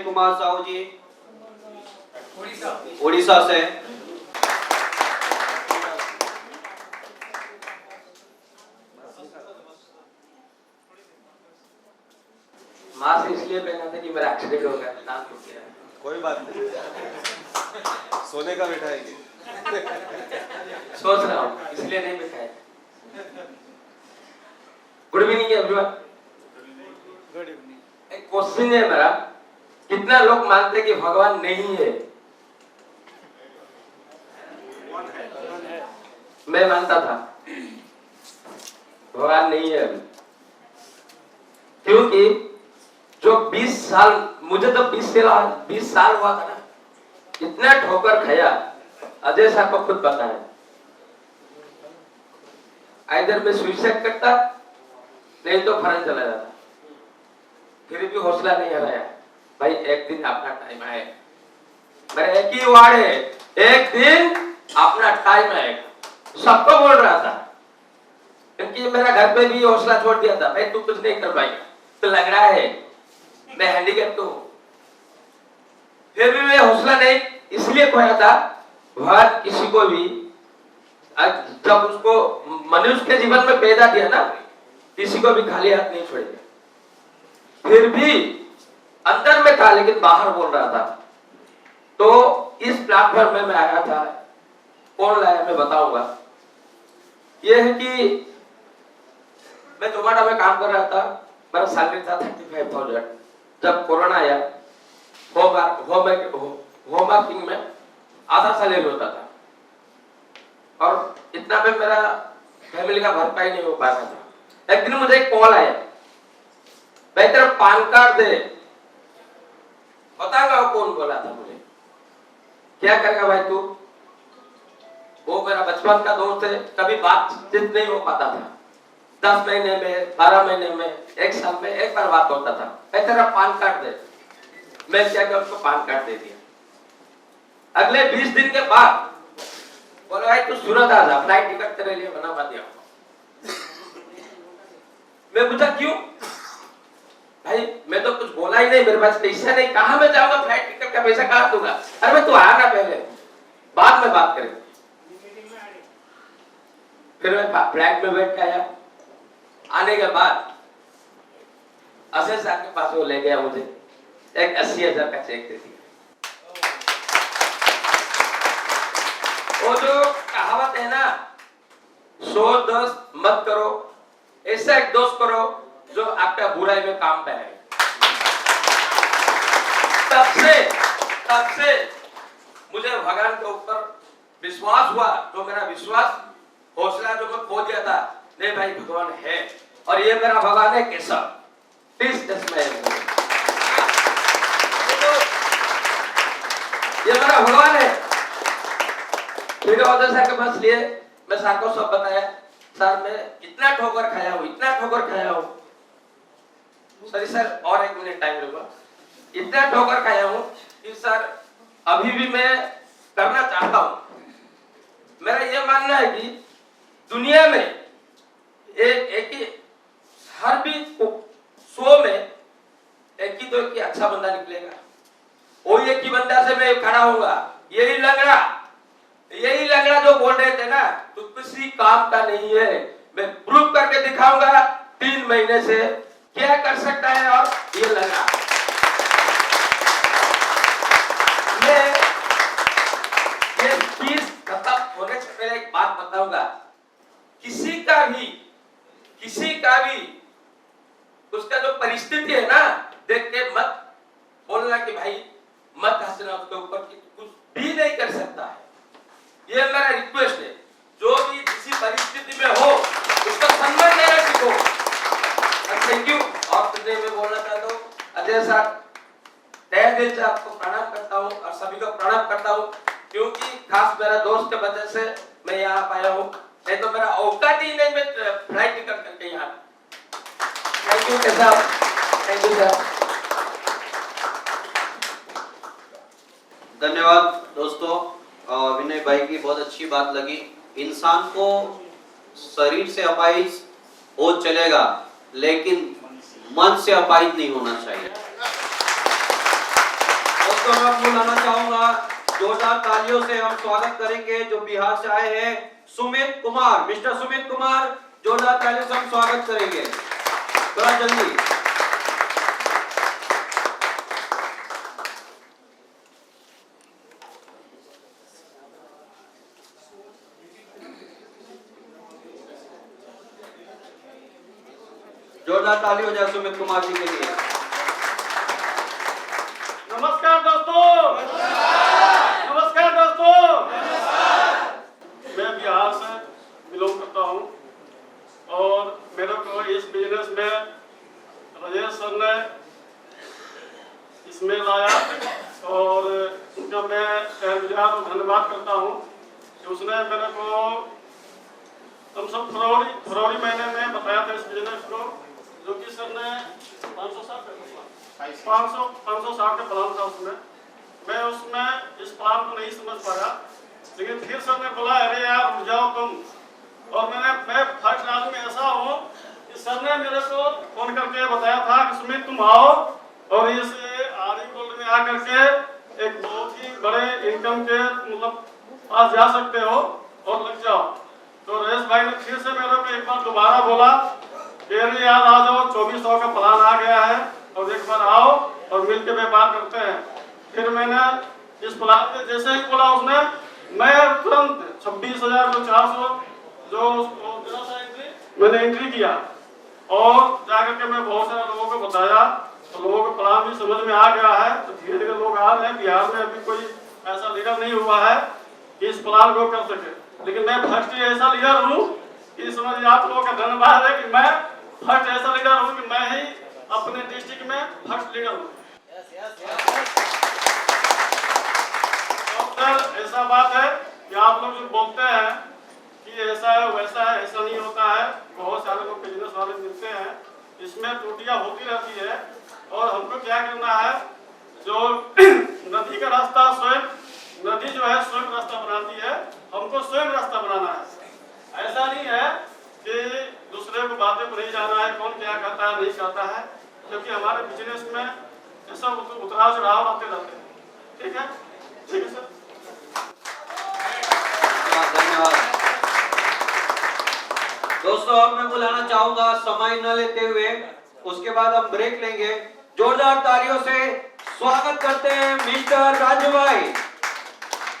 कुमार साहू जी उड़ीसा से। मास्क इसलिए पहना था कि मेरा एक्सीडेंट हो गया, नाक टूट गया। कोई बात नहीं, सोने का बिठाएंगे। सोच रहा हूँ इसलिए नहीं बिठाया। Good evening everyone. Good evening. एक क्वेश्चन है मेरा, कितना लोग मानते कि भगवान नहीं है? मैं मानता था भगवान नहीं है अभी, क्योंकि जो 20 साल, मुझे तो 20 साल हुआ था ना, इतना ठोकर खाया, अजय साहब को खुद पता है। इधर मैं सुसाइड करता, नहीं तो फरन चला जाता, फिर भी हौसला नहीं हराया। भाई एक दिन अपना टाइम आएगा, मेरा एक ही वार्ड है, एक दिन अपना टाइम आएगा, सबको बोल रहा था। क्योंकि मेरा घर पे भी हौसला छोड़ दिया था, भाई तू कुछ नहीं कर पाएगा, तो लग रहा है मैं हैंडीकैप हूं। फिर भी मैं हौसला नहीं इसलिए खोया था, भगवान किसी को भी जब उसको मनुष्य के जीवन में पैदा दिया ना, किसी को भी खाली हाथ नहीं छोड़ेगा। फिर भी अंदर में था लेकिन बाहर बोल रहा था। तो इस प्लेटफॉर्म में मैं आया था, कौन लाया मैं बताऊंगा। यह है कि मैं जोमेटो में काम कर रहा था, मेरा सैलरी था 35,000। जब कोरोना आया, होम वर्किंग में आधा सैलरी होता था, और इतना में मेरा फैमिली का भरपाई नहीं हो पा रहा था। एक दिन मुझे एक कॉल आया, भाई तेरा पान कार्ड दे। बताऊंगा कौन बोला था मुझे। क्या करेगा भाई तू? वो मेरा बचपन का दोस्त है, कभी बातचीत नहीं हो पाता था। 10 महीने में, 12 महीने में, 1 साल में एक बार बात होता था। भाई तेरा पान कार्ड दे। मैं क्या किया, उसको पान कार्ड दे दिया। अगले 20 दिन के बाद बोले भाई तू सूरत आ जा, फ्लाइट टिकट तेरे लिए बना दिया। मैं पूछा क्यों? भाई मैं तो कुछ बोला ही नहीं, मेरे पास पैसा नहीं, कहां मैं जाऊंगा, फ्लाइट टिकट का पैसा कहां दूंगा? अरे भाई तू आ ना, पहले बाद में बात करेंगे। फिर मैं फ्लाइट में बैठ के आया। आने के बाद अजय साहब के पास वो ले गया, मुझे एक 80,000 का चेक दे दिया। वो जो कहावत है ना, 100 दोस्त मत करो, ऐसा एक दोस्त करो जो आपका बुराई में काम पे है। तब से मुझे भगवान के ऊपर विश्वास हुआ। जो मेरा विश्वास, हौसला जो मैं खो दिया था, नहीं भाई भगवान है, और ये मेरा भगवान है कैसा। प्लीज ये मेरा भगवान है। फिर अजय सर के पास लिए, मैं सर को सब बताया, सर मैं इतना ठोकर खाया हूँ, इतना ठोकर खाया हूँ। सॉरी सर, और 1 मिनट टाइम लूंगा। इतना ठोकर खाया हूँ कि सर अभी भी मैं करना चाहता हूँ। मेरा यह मानना है कि दुनिया में एक ही, हर भी 100 में एक ही तो एक ही अच्छा बंदा निकलेगा। वही एक ही बंदा से मैं खड़ा होऊंगा। यही लंगड़ा जो बोल रहे थे ना, तो किसी काम का नहीं है। मैं प्रूव करके दिखाऊंगा 3 महीने से क्या कर सकता है। और ये लंगड़ा, ये चीज खत्म होने से पहले एक बात बताऊंगा, किसी का भी उसका जो परिस्थिति है ना, देख के मत बोलना कि भाई मत हंसना उसके ऊपर कि कुछ भी नहीं कर सकता है। ये मेरा रिक्वेस्ट है, जो भी किसी परिस्थिति में हो उसका सम्मान देना सीखो। Thank you. और तुझे मैं बोलना चाहता हूँ अजय साहब, तहे दिल से आपको प्रणाम करता हूँ और सभी को प्रणाम करता हूँ, क्योंकि खास मेरा दोस्त के वजह से मैं यहाँ पाया हूँ, नहीं तो मेरा औकात ही नहीं, मैं फ्लाइट टिकट करके यहाँ। थैंक यू साहब, थैंक यू सर। धन्यवाद दोस्तों। विनय भाई की बहुत अच्छी बात लगी। इंसान को शरीर से अपाहिज हो चलेगा, लेकिन मन से अपाहिज नहीं होना चाहिए। दोस्तों मैं बुलाना चाहूंगा, जोरदार तालियों से हम स्वागत करेंगे जो बिहार से आए हैं सुमित कुमार, मिस्टर सुमित कुमार, जोरदार तालियों से हम स्वागत करेंगे। थोड़ा जल्दी। जोरदार ताली हो जाए सुमित कुमार जी के लिए। नमस्कार दोस्तों। नमस्कार दोस्तों। मैं बिहार से बिलोंग करता हूँ और मेरे को इस बिजनेस में राजेश सर ने इसमें लाया और उनका मैं धन्यवाद करता हूँ कि उसने मेरे को कम से कम फरवरी महीने में बताया था इस बिजनेस को, जो कि सर ने 560 का प्लान था उसमें। मैं उसमें इस प्लान को नहीं समझ पाया, लेकिन फिर सर ने बोला अरे यार रुक जाओ तुम, और मैं फर्स्ट आदमी ऐसा हूँ कि सर ने मेरे को फोन करके बताया था कि सुमित तुम आओ और इस आरी गोल्ड में आकर के एक बहुत ही बड़े इनकम के मतलब पास जा सकते हो और लग जाओ। तो रमेश भाई ने फिर से मेरे को एक बार दोबारा बोला कि यार आ जाओ, 2400 का प्लान आ गया है और एक बार आओ और मिलकर व्यापार करते हैं। फिर मैंने इस प्लान में जैसे ही बोला उसने, मैं तुरंत 26,400 जो मैंने एंट्री किया और जाकर के मैं बहुत सारे लोगों को बताया, तो लोगों को प्लान भी समझ में आ गया है। तो धीरे धीरे लोग आ रहे हैं। बिहार में अभी कोई ऐसा लीडर नहीं हुआ है कि इस प्लान को कर सके, लेकिन मैं फर्स्ट ऐसा लीडर हूँ कि समझिए आप लोगों का धन्यवाद है कि मैं फर्स्ट ऐसा लीडर हूँ कि मैं ही अपने डिस्ट्रिक्ट में फर्स्ट लीडर हूँ। सर ऐसा बात है कि आप लोग जो बोलते हैं कि ऐसा है वैसा है, ऐसा नहीं होता है। बहुत सारे लोग बिजनेस वाले मिलते हैं, इसमें त्रुटियां होती रहती है और हमको क्या करना है, जो नदी का रास्ता स्वयं, नदी जो है स्वयं रास्ता बनाती है, हमको स्वयं रास्ता बनाना है। ऐसा नहीं है कि दूसरे को बातें पर नहीं जाना है, कौन क्या कहता है नहीं कहता है, क्योंकि हमारे बिजनेस में ऐसा उतराव चढ़ाव आते रहते हैं। ठीक है, ठीक है सर, धन्यवाद। दोस्तों अब मैं बुलाना चाहूंगा, समय न लेते हुए उसके बाद हम ब्रेक लेंगे। जोरदार तालियों से स्वागत करते हैं मिस्टर राजू भाई।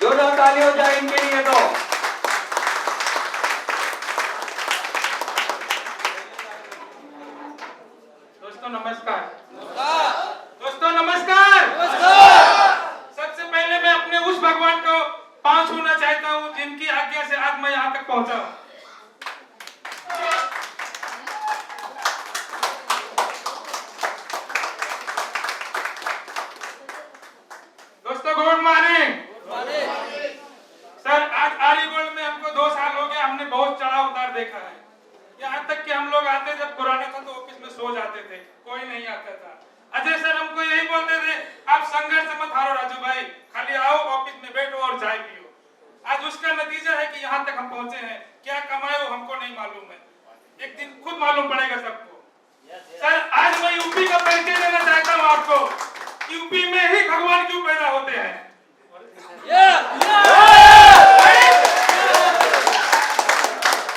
जोरदार ताली हो जाए इनके लिए। तो दोस्तों नमस्कार। दोस्तों नमस्कार। सबसे पहले मैं अपने उस भगवान को पांव छूना चाहता हूँ जिनकी आज्ञा से आज मैं यहाँ तक पहुँचा हूँ। दोस्तों गुड मॉर्निंग। सर आज आरी गोल्ड में हमको 2 साल हो गए, हमने बहुत चढ़ाव उतार देखा है। यहाँ तक कि हम लोग आते जब पुराना था तो ऑफिस में सो जाते थे, कोई नहीं आता था। अजय सर हमको यही बोलते थे, आप संघर्ष मत हारो राजू भाई, खाली आओ ऑफिस में बैठो और चाय पियो। आज उसका नतीजा है कि यहाँ तक हम पहुँचे हैं। क्या कमाए हो हमको नहीं मालूम है, एक दिन खुद मालूम पड़ेगा सबको। सर आज मैं यूपी का परिचय देना चाहता हूँ आपको। यूपी में ही भगवान क्यों पैदा होते हैं?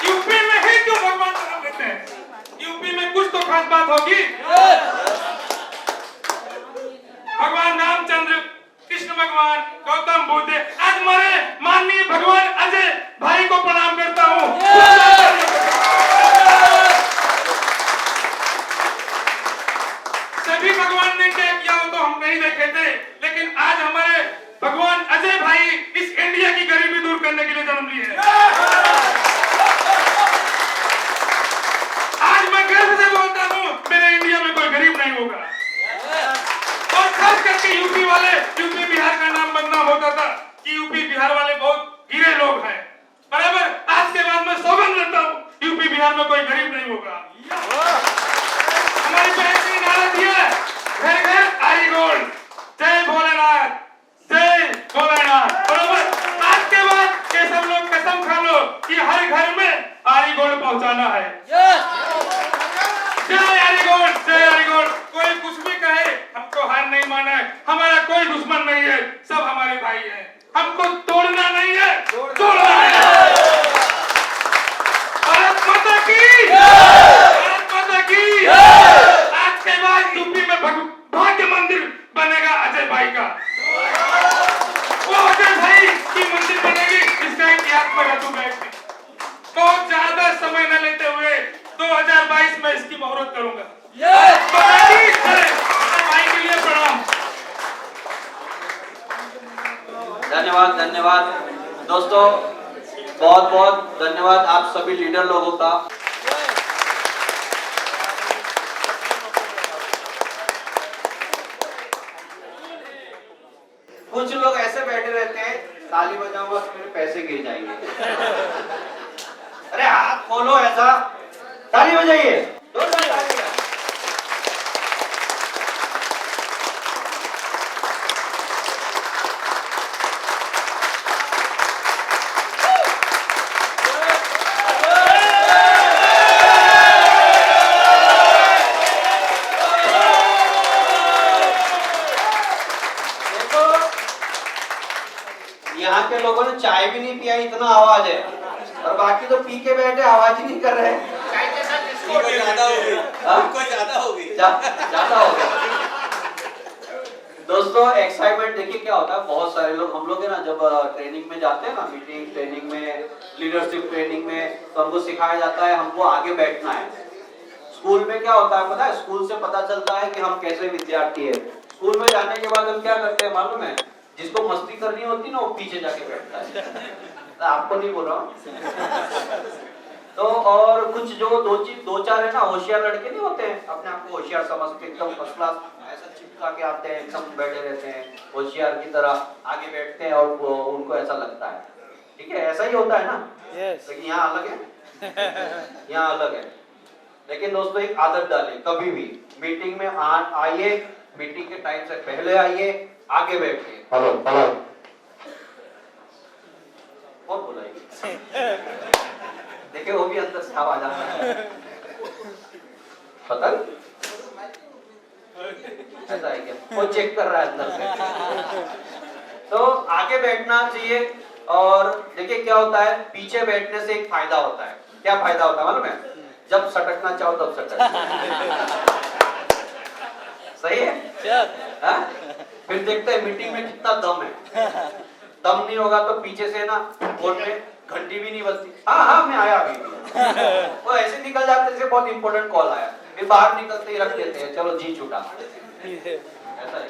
यूपी में ही क्यों भगवान जन्म लेते हैं? यूपी में कुछ तो खास बात होगी। भगवान रामचंद्र, कृष्ण भगवान, गौतम बुद्ध, आज हमारे माननीय भगवान अजय भाई को प्रणाम करता हूँ। सभी भगवान ने क्या किया हो तो हम नहीं देखे थे, लेकिन आज हमारे भगवान अजय भाई इस इंडिया की गरीबी दूर करने के लिए जन्म लिए हैं। आज मैं गर्व से बोलता हूँ मेरे इंडिया में कोई गरीब नहीं होगा। और खास करके यूपी वाले, यूपी बिहार का नाम बदनाम होता था कि यूपी बिहार वाले बहुत हीरे लोग हैं, बराबर। आज के बाद मैं सौगंध लेता हूँ यूपी बिहार में कोई गरीब नहीं होगा। हमारी बहन ने नारा दिया, घर घर आरी गोल्ड, जय भोलेनाथ, जय भोलेनाथ, बराबर। आज के बाद ये सब लोग कसम खा लो कि हर घर में आरी गोल्ड पहुंचाना है। जय आरी गोल्ड, जय आरी गोल्ड। कोई कुछ भी कहे हमको हार नहीं माना है, हमारा कोई दुश्मन नहीं है। भाई का। वो अजय भाई की मंदिर बनेगी, इसका इतिहास मैं रखूं बैठ में। बहुत ज्यादा समय न लेते हुए 2022 में इसकी मुहूर्त करूंगा। भाई के लिए प्रणाम। धन्यवाद, धन्यवाद दोस्तों, बहुत बहुत धन्यवाद आप सभी लीडर लोगों का। कुछ लोग ऐसे बैठे रहते हैं, ताली बजाऊंगा तो मेरे पैसे गिर जाएंगे। अरे हाथ खोलो, ऐसा ताली बजाइए, जोरदार ताली। यहाँ के लोगों ने चाय भी नहीं पिया, इतना आवाज है, और बाकी तो पी के बैठे आवाज ही नहीं कर रहे। ज्यादा हो गई, ज्यादा हो गई, ज्यादा हो गया। दोस्तों एक्साइटमेंट देखिए क्या होता है, बहुत सारे लोग, हम लोग है ना जब ट्रेनिंग में जाते हैं ना, मीटिंग ट्रेनिंग में, लीडरशिप ट्रेनिंग में, तो हमको सिखाया जाता है हमको आगे बैठना है। स्कूल में क्या होता है पता है, स्कूल से पता चलता है कि हम कैसे विद्यार्थी है। स्कूल में जाने के बाद हम क्या करते हैं मालूम है, जिसको मस्ती करनी होती ना वो पीछे जाके बैठता है। आपको नहीं बोल रहा हूँ। तो और कुछ जो दो चार है ना होशियार लड़के नहीं होते हैं, अपने आप को होशियार समझते एकदम फर्स्ट क्लास, ऐसा चिपका के आते हैं, एकदम बैठे रहते हैं होशियार की तरह, आगे बैठते हैं और उनको ऐसा लगता है। ठीक है, ऐसा ही होता है ना। लेकिन यहाँ अलग है, यहाँ अलग है। लेकिन दोस्तों एक आदत डालिए, कभी भी मीटिंग में आइए, मीटिंग के टाइम से पहले आइए, आगे बैठिए। हेलो हेलो कौन बोला ये? देखिए वो भी अंदर से आवाज आता है, पता नहीं ऐसा है क्या, वो चेक कर रहा है अंदर से। तो आगे बैठना चाहिए। और देखिए क्या होता है, पीछे बैठने से एक फायदा होता है। क्या फायदा होता है मालूम है? जब सटकना चाहो तब सटक। सही है? हाँ? फिर देखते हैं मीटिंग में कितना दम है। दम नहीं होगा तो पीछे से ना फोन में घंटी भी नहीं बजती, हाँ हाँ मैं आया अभी। वो ऐसे निकल जाते जैसे बहुत इंपॉर्टेंट कॉल आया, फिर बाहर निकलते ही रख देते हैं, चलो जी छूटा। ऐसा है।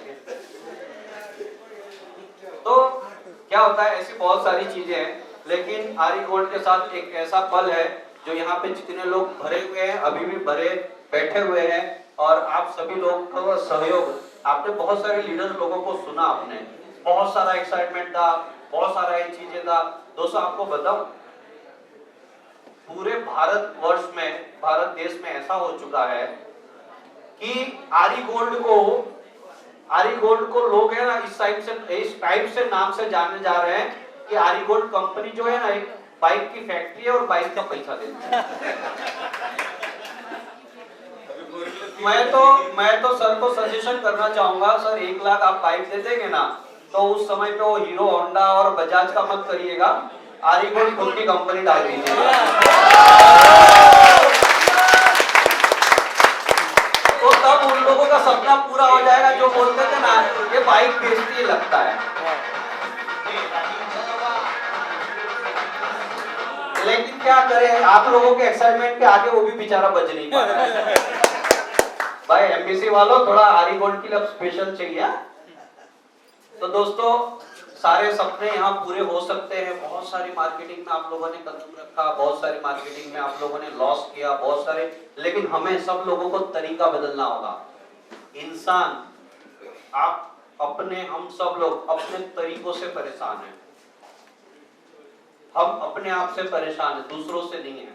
तो क्या होता है, ऐसी बहुत सारी चीजें हैं। लेकिन आरी गोल्ड के साथ एक ऐसा पल है जो यहाँ पे जितने लोग भरे हुए हैं, अभी भी भरे बैठे हुए हैं, और आप सभी लोगों का सहयोग। आपने बहुत सारे लीडर लोगों को सुना, आपने बहुत सारा एक्साइटमेंट था, बहुत सारा ये चीजें था। दोस्तों आपको बताऊं, पूरे भारत वर्ष में, भारत देश में ऐसा हो चुका है कि आरी गोल्ड को लोग है ना इस टाइप से नाम से जाने जा रहे हैं कि आरी गोल्ड कंपनी जो है ना एक बाइक की फैक्ट्री है और बाइक का पैसा देती है। मैं तो सर को सजेशन करना चाहूंगा, सर 1 लाख आप बाइक दे देंगे ना, तो उस समय पे वो हीरो होंडा और बजाज का मत करिएगा, आरी गोल्ड खुद की कंपनी डाल दीजिएगा। तो तब उन लोगों का सपना पूरा हो जाएगा जो बोलते थे ना ये बाइक बेचती लगता है। लेकिन क्या करें, आप लोगों के एक्साइटमेंट के आगे वो भी बेचारा बच नहीं पा रहा है। भाई एमबीसी वालों, थोड़ा आरी गोल्ड के लिए स्पेशल चाहिए। तो दोस्तों सारे सपने यहाँ पूरे हो सकते हैं। बहुत सारी मार्केटिंग में आप लोगों ने कदम रखा, बहुत सारी मार्केटिंग में आप लोगों ने लॉस किया, बहुत सारे, लेकिन हमें सब लोगों को तरीका बदलना होगा। इंसान आप अपने, हम सब लोग अपने तरीकों से परेशान हैं। हम अपने आप से परेशान हैं, दूसरों से नहीं है।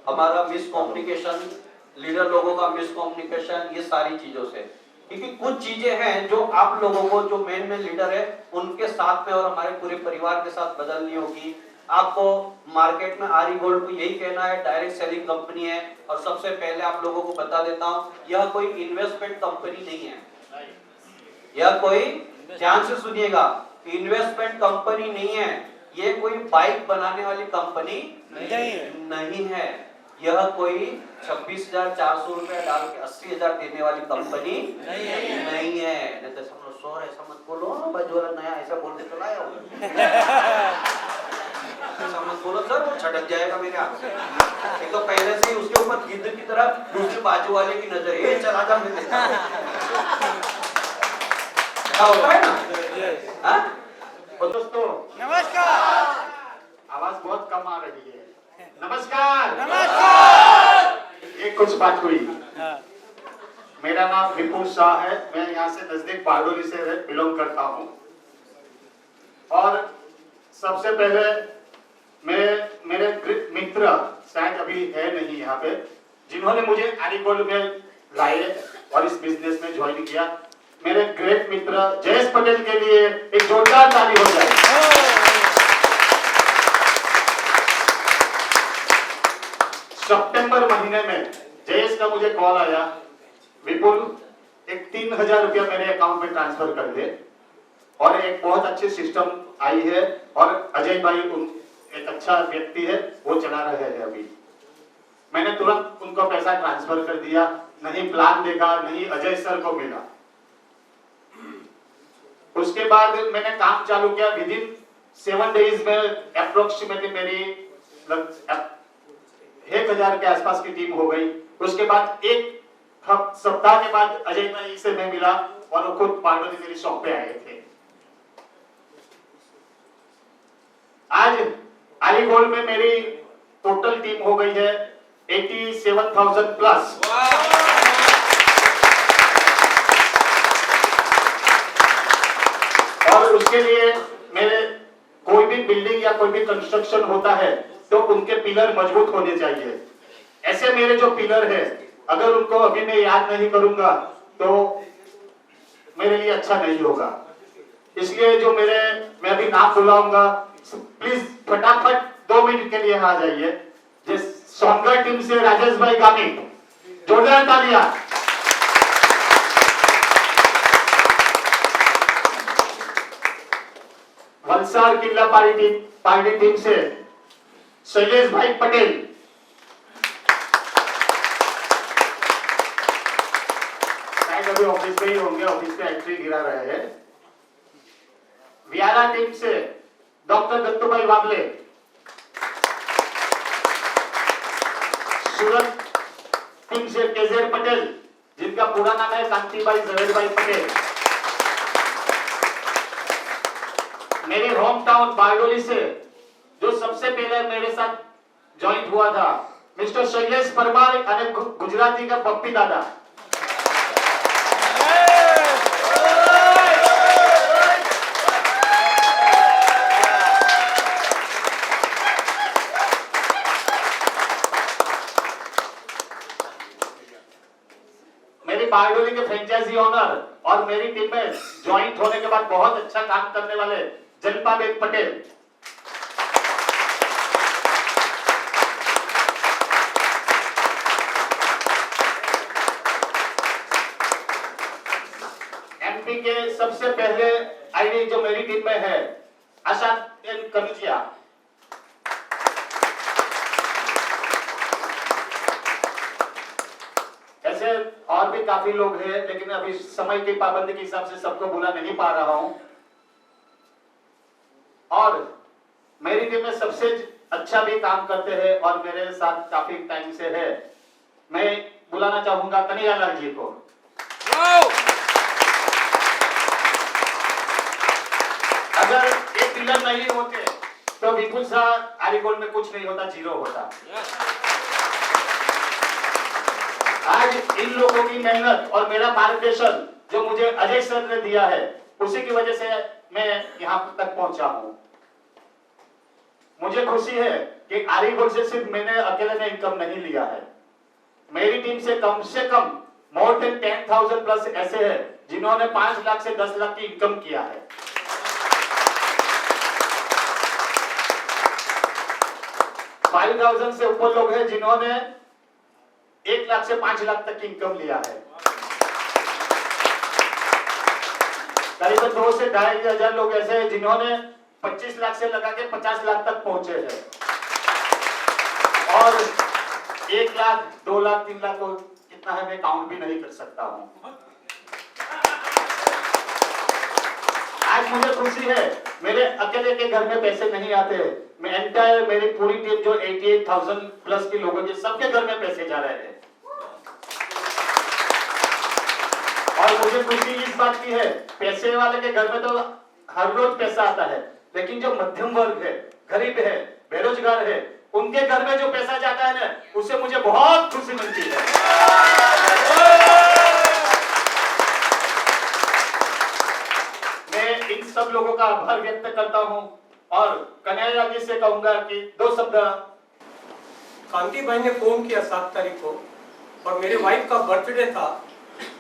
हमारा मिसकम्युनिकेशन, लीडर लोगों का मिसकम्युनिकेशन, ये सारी चीजों से। क्योंकि कुछ चीजें हैं जो आप लोगों को, जो मेन लीडर है उनके साथ में और हमारे पूरे परिवार के साथ बदलनी होगी। आपको मार्केट में आरी गोल्ड को यही कहना है, डायरेक्ट सेलिंग कंपनी है। और सबसे पहले आप लोगों को बता देता हूँ, यह कोई इन्वेस्टमेंट कंपनी नहीं है। यह कोई, ध्यान से सुनिएगा, इन्वेस्टमेंट कंपनी नहीं है। ये कोई बाइक बनाने वाली कंपनी नहीं है। यह कोई 26,400 रुपया डाल के 80,000 देने वाली कंपनी नहीं है। नहीं तो 100 और ऐसा मत बोलो, बाजू वाला नया ऐसा बोलते तो लाया हो। ऐसा मत बोलो सर, वो छटक जाएगा मेरे हाथ से। एक तो पहले से ही उसके ऊपर गिद्ध की तरह दूसरे बाजू वाले की नजर, ये चला जा मेरे क्या होता है ना। हाँ? दोस्तों नमस्कार। आवाज बहुत कम आ रही है। नमस्कार। नमस्कार। एक कुछ बात हुई। मेरा नाम विपुल शाह है, मैं यहाँ से नजदीक बारडोली से बिलोंग करता हूँ। और सबसे पहले मैं मेरे मित्र शायद अभी है नहीं यहाँ पे, जिन्होंने मुझे अलीगढ़ में लाए और इस बिजनेस में ज्वाइन किया, मेरे ग्रेट मित्र जयेश पटेल के लिए एक जोरदार ताली हो जाए। सितंबर महीने में जयेश का मुझे कॉल आया, विपुल एक 3000 रुपया मेरे अकाउंट में ट्रांसफर कर दे, और एक बहुत अच्छी सिस्टम आई है और अजय भाई एक अच्छा व्यक्ति है, वो चला रहे हैं अभी। मैंने तुरंत उनको पैसा ट्रांसफर कर दिया, नहीं प्लान देखा, नहीं अजय सर को मिला। उसके बाद मैंने काम चालू किया। विद इन 7 डेज में अप्रोक्सीमेटली मेरी 1000 के आसपास की टीम हो गई। उसके बाद एक सप्ताह के बाद अजय भाई से मैं मिला और वो खुद बारडोली मेरी शॉप पे आए थे। आज अलीगढ़ में मेरी टोटल टीम हो गई है 87,000 प्लस। और उसके लिए मेरे कोई भी बिल्डिंग या कोई भी कंस्ट्रक्शन होता है तो उनके पिलर मजबूत होने चाहिए। ऐसे मेरे जो पिलर है, अगर उनको अभी मैं याद नहीं करूंगा तो मेरे लिए अच्छा नहीं होगा। इसलिए जो मैं अभी नाम बुलाऊंगा, प्लीज फटाफट 2 मिनट के लिए आ जाइए। जिस सोनगढ़ टीम से राजेश भाई गामी, जोरदार तालियां। वलसाड़ किला पार्टी टीम से शैलेश भाई पटेल, शायद अभी ऑफिस में ही होंगे, ऑफिस पे एंट्री गिरा रहे हैं। वियारा टीम से डॉक्टर दत्तू भाई वाबले, सूरत टीम से केजेर पटेल, जिनका पूरा नाम है कांतिबाई जवेद भाई पटेल। मेरी होम टाउन बारडोली से जो सबसे पहले मेरे साथ ज्वाइन हुआ था, मिस्टर शैलेश परमार અને गुजराती का पप्पी दादा। मेरी बारडोली के फ्रेंचाइजी ओनर और मेरी टीम में ज्वाइन होने के बाद बहुत अच्छा काम करने वाले जलपाबेन पटेल। एमपी के सबसे पहले आईडी जो मेरी टीम में है, आशा कनुजिया। ऐसे और भी काफी लोग हैं, लेकिन अभी समय की पाबंदी के हिसाब से सबको बुला नहीं पा रहा हूं। और मेरी टीम में सबसे अच्छा भी काम करते हैं और मेरे साथ काफी टाइम से है, मैं बुलाना चाहूंगा कन्हैयालाल जी को। अगर ये पिलर नहीं होते तो विपुल शाह अलीगढ़ में कुछ नहीं होता, जीरो होता। आज इन लोगों की मेहनत और मेरा मार्गदर्शन जो मुझे अजय सर ने दिया है, उसी की वजह से मैं यहाँ तक पहुंचा हूं। मुझे खुशी है कि अलीगढ़ से सिर्फ मैंने अकेले ने इनकम नहीं लिया है। मेरी टीम से कम मोर देन 10,000 प्लस ऐसे हैं जिन्होंने 5 लाख से 10 लाख की इनकम किया है। $5,000 से ऊपर लोग हैं जिन्होंने 1 लाख से 5 लाख तक की इनकम लिया है। करीबन 2 से 2,500 लोग ऐसे हैं जिन्होंने 25 लाख से लगा के 50 लाख तक पहुंचे हैं। और 1 लाख, 2 लाख, 3 लाख को कितना है मैं काउंट भी नहीं कर सकता हूं। आज मुझे खुशी है, मेरे अकेले के घर में पैसे नहीं आते, मैं एंटायर मेरी पूरी टीम जो 88,000 प्लस के लोगों के सबके घर में पैसे जा रहे हैं। और मुझे खुशी इस बात की है, पैसे वाले के घर में तो हर रोज पैसा आता है, लेकिन जो मध्यम वर्ग है, गरीब है, बेरोजगार है, उनके घर में जो पैसा जाता है ना, उससे मुझे बहुत खुशी मिलती है। मैं इन सब लोगों का आभार व्यक्त करता हूं और कन्हैया जी से कहूंगा कि 2 शब्द। कांति भाई ने फोन किया 7 तारीख को और मेरे वाइफ का बर्थडे था।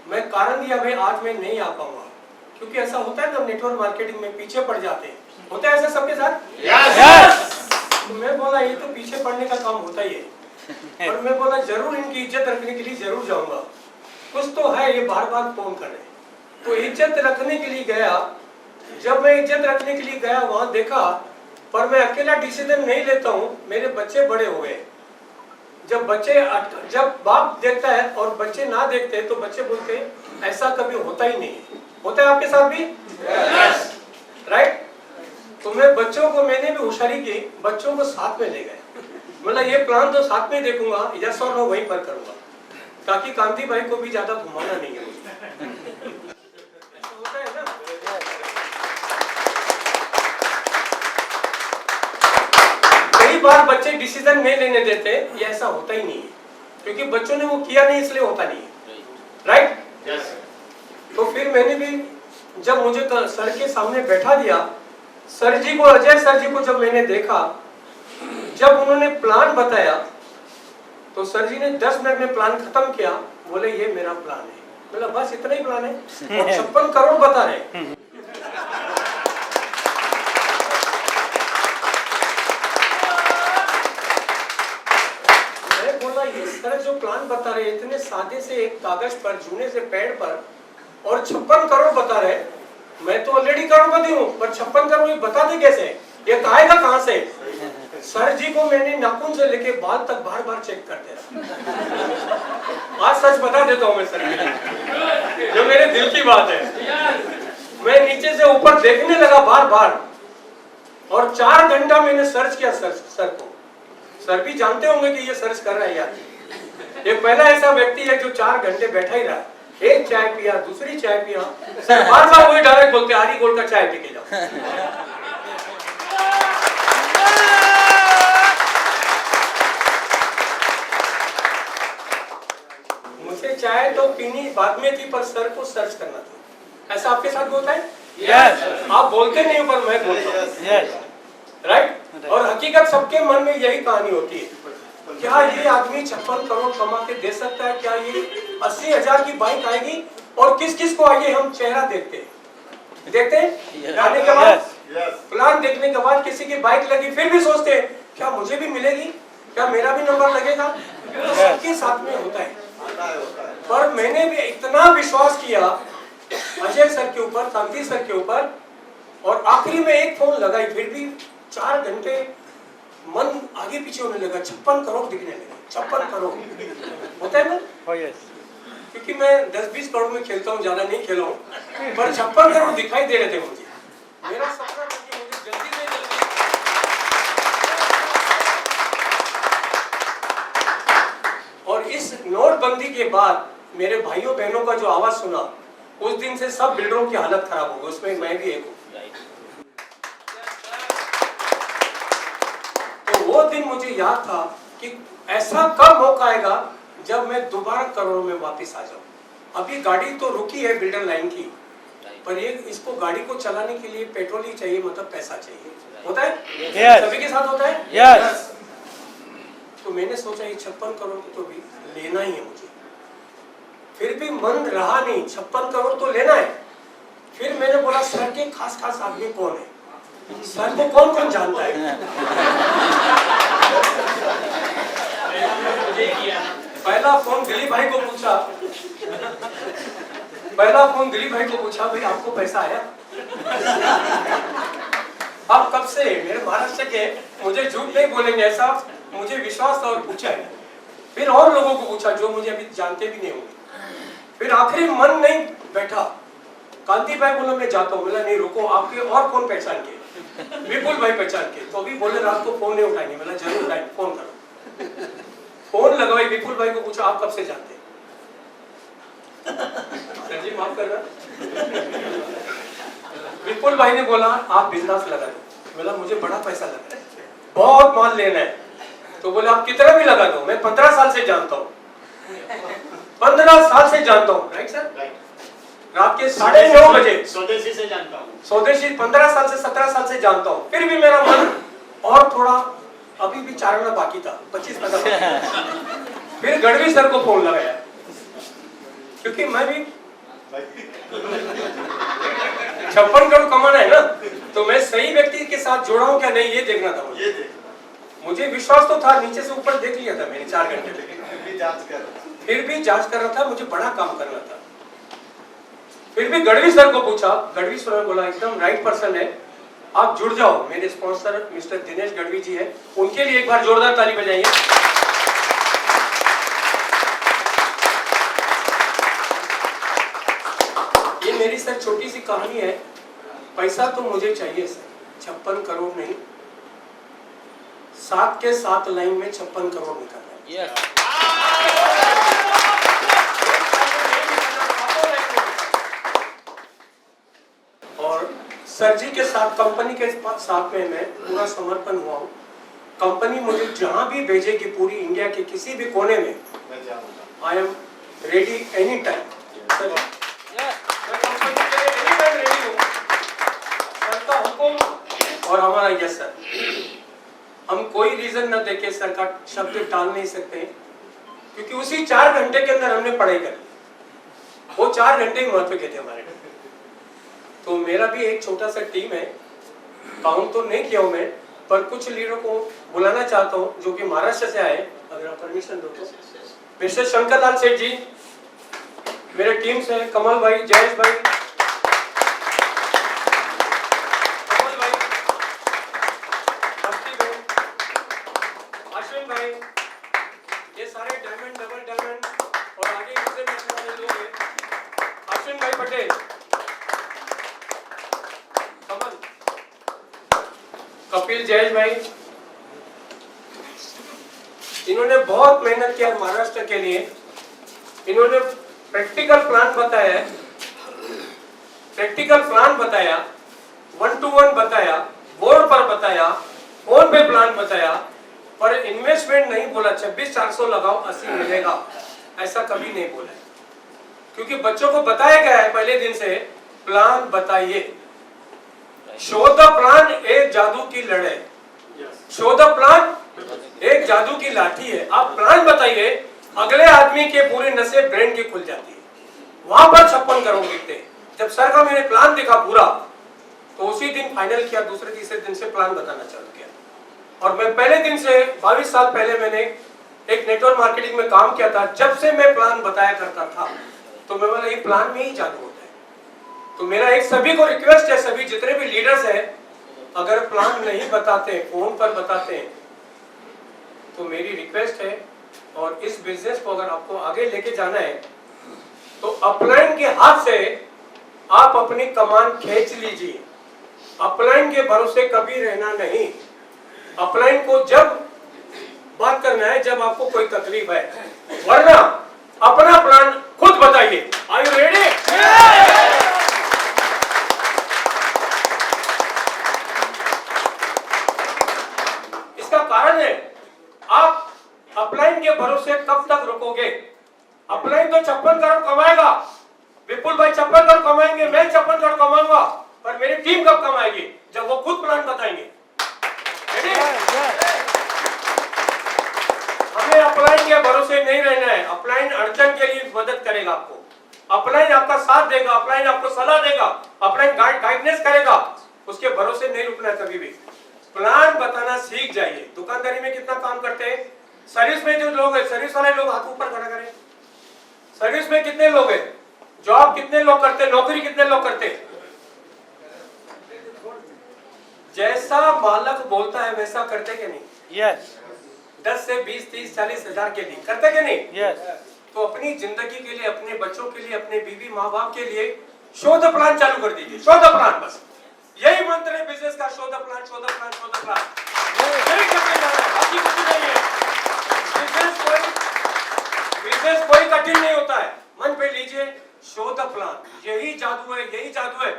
मैं कारण दिया भाई आज मैं नहीं आ पाऊंगा, क्योंकि ऐसा होता है ना नेटवर्क मार्केटिंग में पीछे पड़ जाते हैं, होता है ऐसा सबके साथ। यस। तो मैं बोला ये तो पीछे पड़ने का काम होता ही है, और मैं बोला जरूर इनकी इज्जत रखने के लिए जरूर जाऊंगा। कुछ तो है ये बार बार फोन कर रहे, तो इज्जत रखने के लिए गया। जब मैं इज्जत रखने के लिए गया वहां देखा, पर मैं अकेला डिसीजन नहीं लेता हूँ, मेरे बच्चे बड़े हो गए। जब बाप देखता है और बच्चे ना देखते तो बच्चे बोलते ऐसा कभी होता ही नहीं। होता है आपके साथ भी? राइट। तो मैं बच्चों को, मैंने भी होशियारी की, बच्चों को साथ में ले गए। मतलब ये प्लान तो साथ में देखूंगा, यस और नो वहीं पर करूंगा, ताकि कांति भाई को भी ज्यादा घुमाना नहीं है। होता है ना। कई बार बच्चे डिसीजन नहीं लेने देते, ये ऐसा होता ही नहीं है, क्योंकि बच्चों ने वो किया नहीं इसलिए होता नहीं है। राइट। तो फिर मैंने भी, जब मुझे सर के सामने बैठा दिया, सर जी को, अजय सर जी को जब मैंने देखा, जब उन्होंने प्लान बताया, तो सर जी ने 10 मिनट में प्लान खत्म किया। बोले ये मेरा प्लान है। मतलब बस इतना ही प्लान है, और 56 करोड़ बता रहे। मैं बोला ये सर जो प्लान बता रहे इतने सादे से एक कागज पर, जूने से पेड़ पर, और 56 करोड़ बता रहे। मैं तो ऑलरेडी करोड़पति हूँ, पर 56 करोड़ बता दे कैसे? ये आएगा कहाँ से? सर जी को मैंने नाखून से लेके बाल तक बार बार चेक करते रहा। आज सच बता देता हूँ मैं सर जी, जो मेरे दिल की बात है। मैं नीचे से ऊपर देखने लगा बार बार, और 4 घंटा मैंने सर्च किया सर को। सर भी जानते होंगे कि ये सर्च कर रहा है यार। ये पहला ऐसा व्यक्ति है जो 4 घंटे बैठा ही रहा। एक चाय पिया, दूसरी चाय पिया, सर बार बार वही डायरेक्ट बोलते आरी गोल्ड का चाय पी के जाओ। मुझे चाय तो पीनी बाद में थी, पर सर को सर्च करना था। ऐसा आपके साथ होता है? यस। आप बोलते नहीं हो, पर मैं बोलता हूँ। यस। राइट। और हकीकत सबके मन में यही कहानी होती है, क्या ये आदमी 56 करोड़ कमा के दे सकता है? क्या ये 80,000 की बाइक आएगी? और किस किस को आएगी? हम चेहरा देखते हैं। आने के बाद प्लान देखने के बाद किसी की बाइक लगी, फिर भी सोचते हैं क्या मुझे भी मिलेगी, क्या मेरा भी नंबर लगेगा? तो सबके साथ में होता है। पर मैंने भी इतना विश्वास किया अजय सर के ऊपर, कांति सर के ऊपर, और आखिरी में एक फोन लगाई, फिर भी 4 घंटे मन आगे पीछे होने लगा। 56 करोड़ दिखने लगे। 56 करोड़ होता है ना? क्योंकि मैं 10-20 करोड़ में खेलता हूँ, ज्यादा नहीं खेला हूँ, पर 56 करोड़ दिखाई दे रहे थे मुझे। मेरा सपना था कि मुझे जल्दी से जल्दी, और इस नोटबंदी के बाद मेरे भाइयों बहनों का जो आवाज सुना, उस दिन से सब बिल्डरों की हालत खराब हो गई, उसमें मैं भी एक हूँ। तो वो दिन मुझे याद था कि ऐसा कब मौका आएगा जब मैं दोबारा करोड़ों में वापस आ जाऊं। अभी गाड़ी तो रुकी है बिल्डर लाइन की, पर ये इसको गाड़ी को चलाने के लिए पेट्रोल ही चाहिए, मतलब पैसा चाहिए। होता है? Yes. सभी के साथ होता है? Yes. तो मैंने सोचा ये 56 करोड़ तो भी लेना ही है मुझे। फिर भी मन रहा नहीं, 56 करोड़ तो लेना है। फिर मैंने बोला सर के खास खास आदमी कौन है, सर को कौन कौन जानता है? पहला फोन दिलीप भाई को पूछा, भाई आपको पैसा आया? आप कब से? मेरे महाराष्ट्र के, मुझे झूठ नहीं बोलेंगे, ऐसा मुझे विश्वास था और पूछा है। फिर और लोगों को पूछा जो मुझे अभी जानते भी नहीं होंगे। फिर आखिरी मन नहीं बैठा, कांति भाई बोला मैं जाता हूँ। बोला नहीं रुको, आपके और कौन पहचान के? विपुल भाई पहचान के। तो अभी बोले रात को फोन नहीं उठाएंगे। बोला जरूर उठाएंगे, फोन करो। फोन लगवाई, विपुल भाई को पूछा आप कब से जानते हैं? सर जी माफ करना। विपुल भाई ने बोला आप बिजनेस लगा दो। बोला मुझे बड़ा पैसा लगा है, बहुत माल लेना है। तो बोले आप कितना भी लगा दो, मैं 15 साल से जानता हूँ, 15 साल से जानता हूँ। Right sir? रात के 9:30 बजे स्वदेशी से जानता हूँ, स्वदेशी 15 साल से 17 साल से जानता हूँ। फिर भी मेरा मन और थोड़ा अभी भी चारना बाकी था, 25 पैसा। फिर गढ़वी सर को फोन लगाया, क्योंकि मैं भी 56 करोड़ कमाना है ना, तो मैं सही व्यक्ति के साथ जुड़ा हूँ क्या नहीं ये देखना था मुझे। मुझे विश्वास तो था, नीचे से ऊपर देख लिया था मैंने 4 घंटे में। फिर भी जांच कर रहा था, मुझे बड़ा काम करना था। फिर भी गढ़वी सर को पूछा, गढ़वी सर ने बोला एकदम राइट पर्सन है, आप जुड़ जाओ। मेरे स्पॉन्सर मिस्टर दिनेश गढ़वी जी है, उनके लिए एक बार जोरदार ताली बजाइए। ये मेरी सर छोटी सी कहानी है। पैसा तो मुझे चाहिए सर, 56 करोड़ नहीं, 7 के 7 लाइन में 56 करोड़ निकलना है। और सर जी के साथ, कंपनी के साथ में मैं पूरा समर्पण हुआ हूँ। कंपनी मुझे जहां भी भेजेगी पूरी इंडिया के किसी भी कोने में, I am ready any time. मैं कंपनी के लिए एनी टाइम रेडी हूँ। सर का हुक्म और हमारा यस सर, हम कोई रीजन न देके सर का शब्द टाल नहीं सकते, क्योंकि उसी 4 घंटे के अंदर हमने पढ़ाई कर ली। वो 4 घंटे ही महत्व के थे हमारे। तो मेरा भी एक छोटा सा टीम है, काउंट तो नहीं किया हूं मैं, पर कुछ लीडरों को बुलाना चाहता हूं जो कि महाराष्ट्र से आए, अगर आप परमिशन दो तो। मिस्टर शंकर लाल सेठ जी, मेरे टीम से कमल भाई, जयेश भाई, कमल भाई, अश्विन भाई, ये सारे डायमंड, डबल डायमंड और आगे दूसरे वाले लोग हैं। अश्विन भाई पटेल, कमल, कपिल, जयेश भाई, इन्होंने बहुत मेहनत किया महाराष्ट्र के लिए। इन्होंने प्रैक्टिकल प्लान बताया है, प्रैक्टिकल प्लान बताया, 1-to-1 बताया, बोर्ड पर बताया, फोन पे प्लान बताया, पर इन्वेस्टमेंट नहीं बोला 26,400 लगाओ 80 मिलेगा, ऐसा कभी नहीं बोला। क्योंकि बच्चों को बताया गया है पहले दिन से, प्लान बताइए। शो द प्लान एक जादू की लड़े, शो द प्लान एक जादू की लाठी है। आप प्लान बताइए, अगले आदमी के पूरे नसें ब्रेन की खुल जाती है। वहां पर 56 करोड़ गिरते। जब सर का मैंने प्लान देखा पूरा, तो उसी दिन फाइनल किया, दूसरे तीसरे दिन से प्लान बताना चालू किया। और मैं पहले दिन से 22 साल पहले मैंने एक नेटवर्क मार्केटिंग में काम किया था। जब से मैं प्लान बताया करता था, तो मैं बोला ये प्लान में ही जादू होता है। तो मेरा एक सभी को रिक्वेस्ट है, सभी जितने भी लीडर्स हैं, अगर प्लान नहीं बताते, फोन पर बताते हैं, तो मेरी रिक्वेस्ट है, और इस बिजनेस को अगर आपको आगे लेके जाना है, तो अपलाइन के हाथ से आप अपनी कमान खींच लीजिए। अपलाइन के भरोसे कभी रहना नहीं। अपलाइन को जब बात करना है जब आपको कोई तकलीफ है, वरना अपना प्लान खुद बताइए। Are you ready? इसका कारण है, आप अपलाइन के भरोसे कब तक रुकोगे? अपलाइन तो 56 करोड़ कमाएगा, विपुल भाई 56 करोड़ कमाएंगे, मैं 56 करोड़ कमाऊंगा, पर मेरी टीम कब कमाएगी? जब वो खुद प्लान बताएंगे। हमें अपलाइन के भरोसे नहीं रहना है। अपलाइन अड़चन के लिए मदद करेगा आपको, अपलाइन आपका साथ देगा, अपलाइन आपको सलाह देगा, अपलाइन गाइडेंस करेगा। उसके भरोसे नहीं रुकना है कभी भी। प्लान बताना सीख जाइए। दुकानदारी में कितना काम करते हैं, सर्विस में जो लोग हैं, सर्विस वाले लोग हाथ ऊपर खड़ा करें। सर्विस में कितने लोग हैं, जॉब कितने लोग करते, नौकरी कितने लोग करते? जैसा मालक बोलता है वैसा करते कि नहीं? यस। 10 से 20, 30, 40 हजार के लिए करते कि नहीं? यस। तो अपनी जिंदगी के लिए, अपने बच्चों के लिए, अपने बीवी माँ बाप के लिए शो द प्लान चालू कर दीजिए, शो द प्लान, बस यही मंत्र है बिजनेस का, show the plan, show the plan, show the plan. यही करके जाना है, बाकी कुछ नहीं है। बिजनेस कोई कठिन नहीं होता है, मन पे लीजिए, शो द प्लान, यही जादू है, यही जादू है।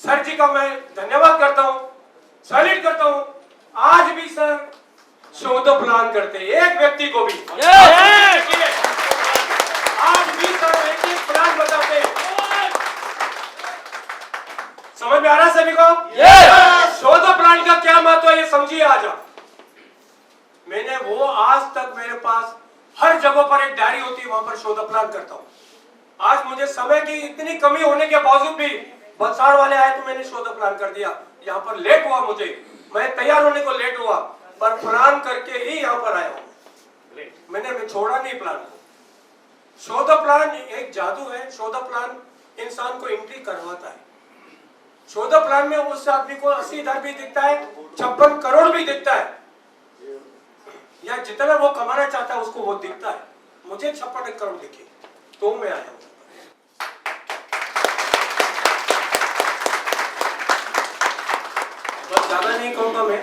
सर जी का मैं धन्यवाद करता हूँ, सैल्यूट करता हूँ। आज भी सर शो द प्लान करते हैं, एक व्यक्ति को भी आज भी सर एक एक प्लान बताते हैं। समझ में आ रहा है सभी को? शो द प्लान का क्या महत्व है ये समझिए आज आप। मैंने वो आज तक मेरे पास हर जगह पर एक डायरी होती है, वहां पर शो द प्लान करता हूँ। आज मुझे समय की इतनी कमी होने के बावजूद भी बलसाड़ वाले आए तो मैंने शो द प्लान कर दिया। यहाँ पर लेट हुआ मुझे, मैं तैयार होने को लेट हुआ, पर प्लान करके ही यहाँ पर आया हूँ। मैं छोड़ा नहीं प्लान को। शो द प्लान एक जादू है, शो द प्लान इंसान को एंट्री करवाता है। शो द प्लान में उस आदमी को 80,000 भी दिखता है, 56 करोड़ भी दिखता है, या जितना वो कमाना चाहता है उसको वो दिखता है। मुझे 56 करोड़ दिखे तो मैं आया हूँ। बस ज्यादा नहीं कहूंगा मैं।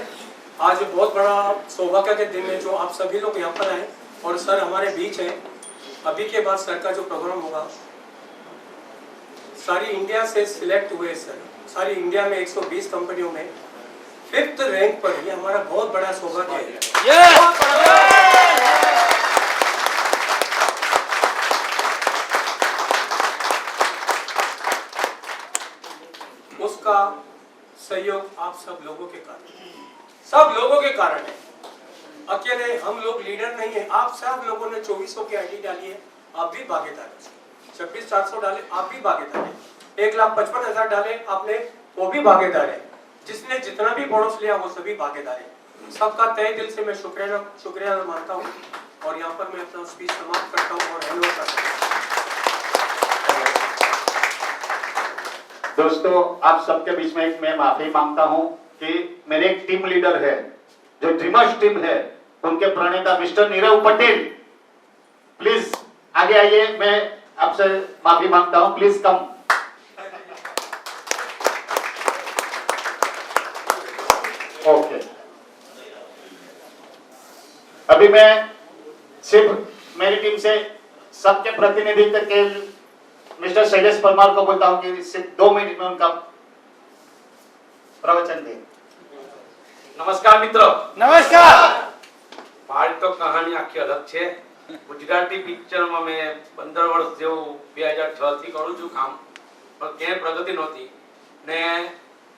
आज बहुत बड़ा सौभाग्य के दिन है जो आप सभी लोग यहाँ पर आए और सर हमारे बीच है। अभी के बाद सर का जो प्रोग्राम होगा, सारी इंडिया से सिलेक्ट हुए सर, सारी इंडिया में 120 कंपनियों में 5th रैंक पर, ये हमारा बहुत बड़ा सौभाग्य है। उसका सहयोग आप सब लोगों के कारण, सब लोगों के कारण है। अकेले हम लोग लीडर नहीं है, आप सब लोगों ने 2400 की आईडी डाली है, आप भी भागीदार हैं। 26,400 डाले, आप भी भागीदार हैं। 1,55,000 डाले आपने, वो भी भागीदार है। जिसने जितना भी बोनस लिया वो सभी भागीदार है। सबका तहे दिल से मैं शुक्रिया मानता हूँ और यहाँ पर मैं अपना स्पीच समाप्त करता हूँ और हैंड ओवर करता हूँ। दोस्तों, आप सबके बीच में मैं माफी मांगता हूं कि मेरे एक टीम लीडर है, जो ड्रीमर्स टीम है, उनके प्रणेता मिस्टर नीरव पटेल, प्लीज आगे आइए। मैं आपसे माफी मांगता हूं, प्लीज कम। ओके, अभी मैं सिर्फ मेरी टीम से सबके प्रतिनिधित्व के मिस्टर शैलेश परमार को बोलता हूं कि सिर्फ 2 मिनट में उनका प्रवचन दें। नमस्कार मित्रों। नमस्कार। મારી તો કહાની આખી અલગ છે। ગુજરાતી પિક્ચરમાં મેં 15 વર્ષ જેવું 2006 થી કરું છું કામ, પણ ક્યાંય પ્રગતિ નહોતી ને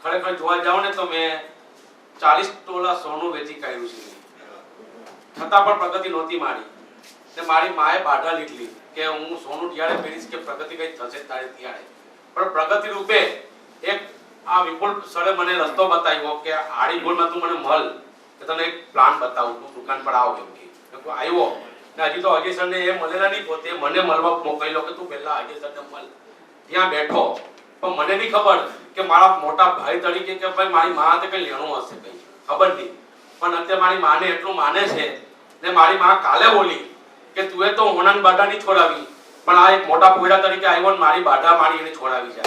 ખરેખર જોવા જાઉં ને તો મેં 40 તોલા સોનું વેચી કાઢ્યું છે, છતાં પણ પ્રગતિ નહોતી મારી। ને મારી માએ બાધા લીધેલી કે હું સોનું ત્યારે પહેરીશ કે પ્રગતિ કઈ થશે તારે ત્યારે, પણ પ્રગતિ રૂપે એક આ વિપુલ સરે મને રસ્તો બતાવ્યો કે આડી ગોળમાં તું મને મળ, કે તને એક પ્લાન બતાવું, તું દુકાન પર આવ એમ કે આવ્યો ને હજી તો અજય સરને એ મળેલા નહીં, પોતે મને મળવા મોકલ્યો કે તું પહેલા અજય સરને મળ। ત્યાં બેઠો પણ મને નહીં ખબર કે મારા મોટા ભાઈ તરીકે કે ભાઈ મારી મા હાથે કઈ લેણું હશે, કઈ ખબર નહીં, પણ અત્યારે મારી માને એટલું માને છે ને મારી મા કાલે બોલી કે તું તો હોનાની બાધા નહીં છોડાવી, પણ આ એક મોટા પોયડા તરીકે આવ્યો ને મારી બાધા મારી એને છોડાવી છે।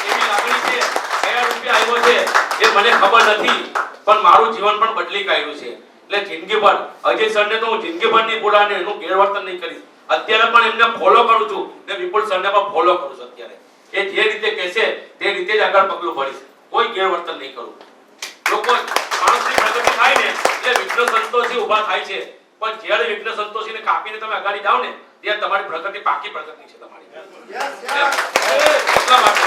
એવી લાગણી છે કયા રૂપિયા આવ્યો છે એ મને ખબર નથી, પણ મારું જીવન પણ બદલી કાઢ્યું છે। એટલે જિંદગીભર અજય સરને તો હું જિંદગીભર નહીં ભૂલાને, એનું ગેરવર્તન નહીં કરીશ। અત્યારે પણ એમને ફોલો કરું છું ને વિપુલ સરને પણ ફોલો કરું છું। અત્યારે એ જે રીતે કહેશે તે રીતે જ આગળ પગલું ભરીશ, કોઈ ગેરવર્તન નહીં કરું। લોકો માણસની પ્રગતિ થાય ને એટલે વિઘ્ન સંતોષી ઊભા થાય છે, પણ જ્યારે વિઘ્ન સંતોષીને કાપીને તમે આગળ જાઓ ને ત્યારે તમારી પ્રગતિ પાકી પ્રગતિ છે તમારી। એટલા માટે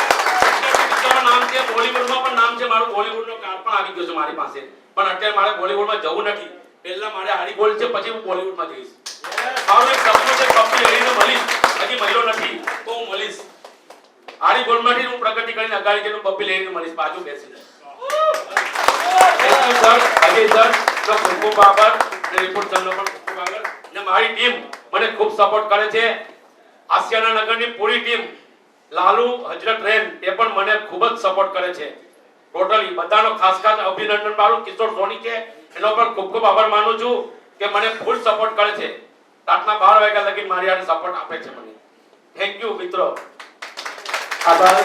પિક્ચરનું નામ છે, બોલીવુડમાં પણ નામ છે મારું, બોલીવુડનો કાર્ડ પણ આવી ગયો છે મારી પાસે, પણ અત્યારે મારે બોલીવુડમાં જવું નથી, પહેલા મારે આડી ગોલ્ડ છે પછી હું બોલીવુડમાં જઈશ। મારું એક સપનું છે પપ્પી હરીને મળીશ, હજી મળ્યો નથી તો હું મળીશ। આડી ગોલ્ડમાંથી હું પ્રગતિ કરીને અગાડી જઈને પપ્પી લઈને મળીશ, બાજુ બેસીને। Thank you sir, Ajay sir નો ખૂબ ખૂબ આભાર ને વિપુલ સરનો પણ ખૂબ ખૂબ આભાર ને મારી ટીમ મને ખૂબ સપોર્ટ કરે છે। આસિયાના નગરની પૂરી ટીમ, લાલુ હજરત રેન એ પણ મને ખૂબ જ સપોર્ટ કરે છે। ટોટલી બધાનો ખાસ ખાસ અભિનંદન મારું કિશોર સોની કે એનો પણ ખૂબ ખૂબ આભાર માનું છું કે મને ફૂલ સપોર્ટ કરે છે। રાતના 12 વાગ્યા લગી મારી આને સપોર્ટ આપે છે મને। થેન્ક યુ મિત્રો। आभार।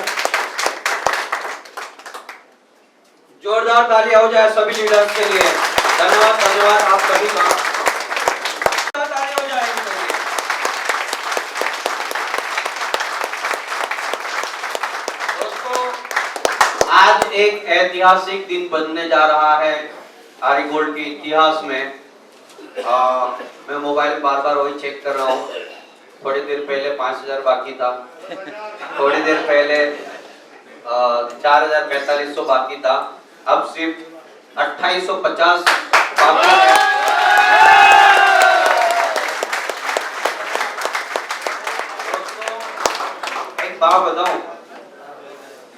जोरदार तालियां हो जाए सभी लीडर्स के लिए। धन्यवाद धन्यवाद आप सभी का। तालियां हो जाए इनके लिए। दोस्तों आज एक ऐतिहासिक दिन बनने जा रहा है आरी गोल्ड के इतिहास में। मैं मोबाइल बार बार वही चेक कर रहा हूँ। थोड़ी देर पहले 5000 बाकी था, थोड़ी देर पहले 4450 बाकी था, अब सिर्फ 2850 बाकी है। दोस्तों एक बात बताऊं,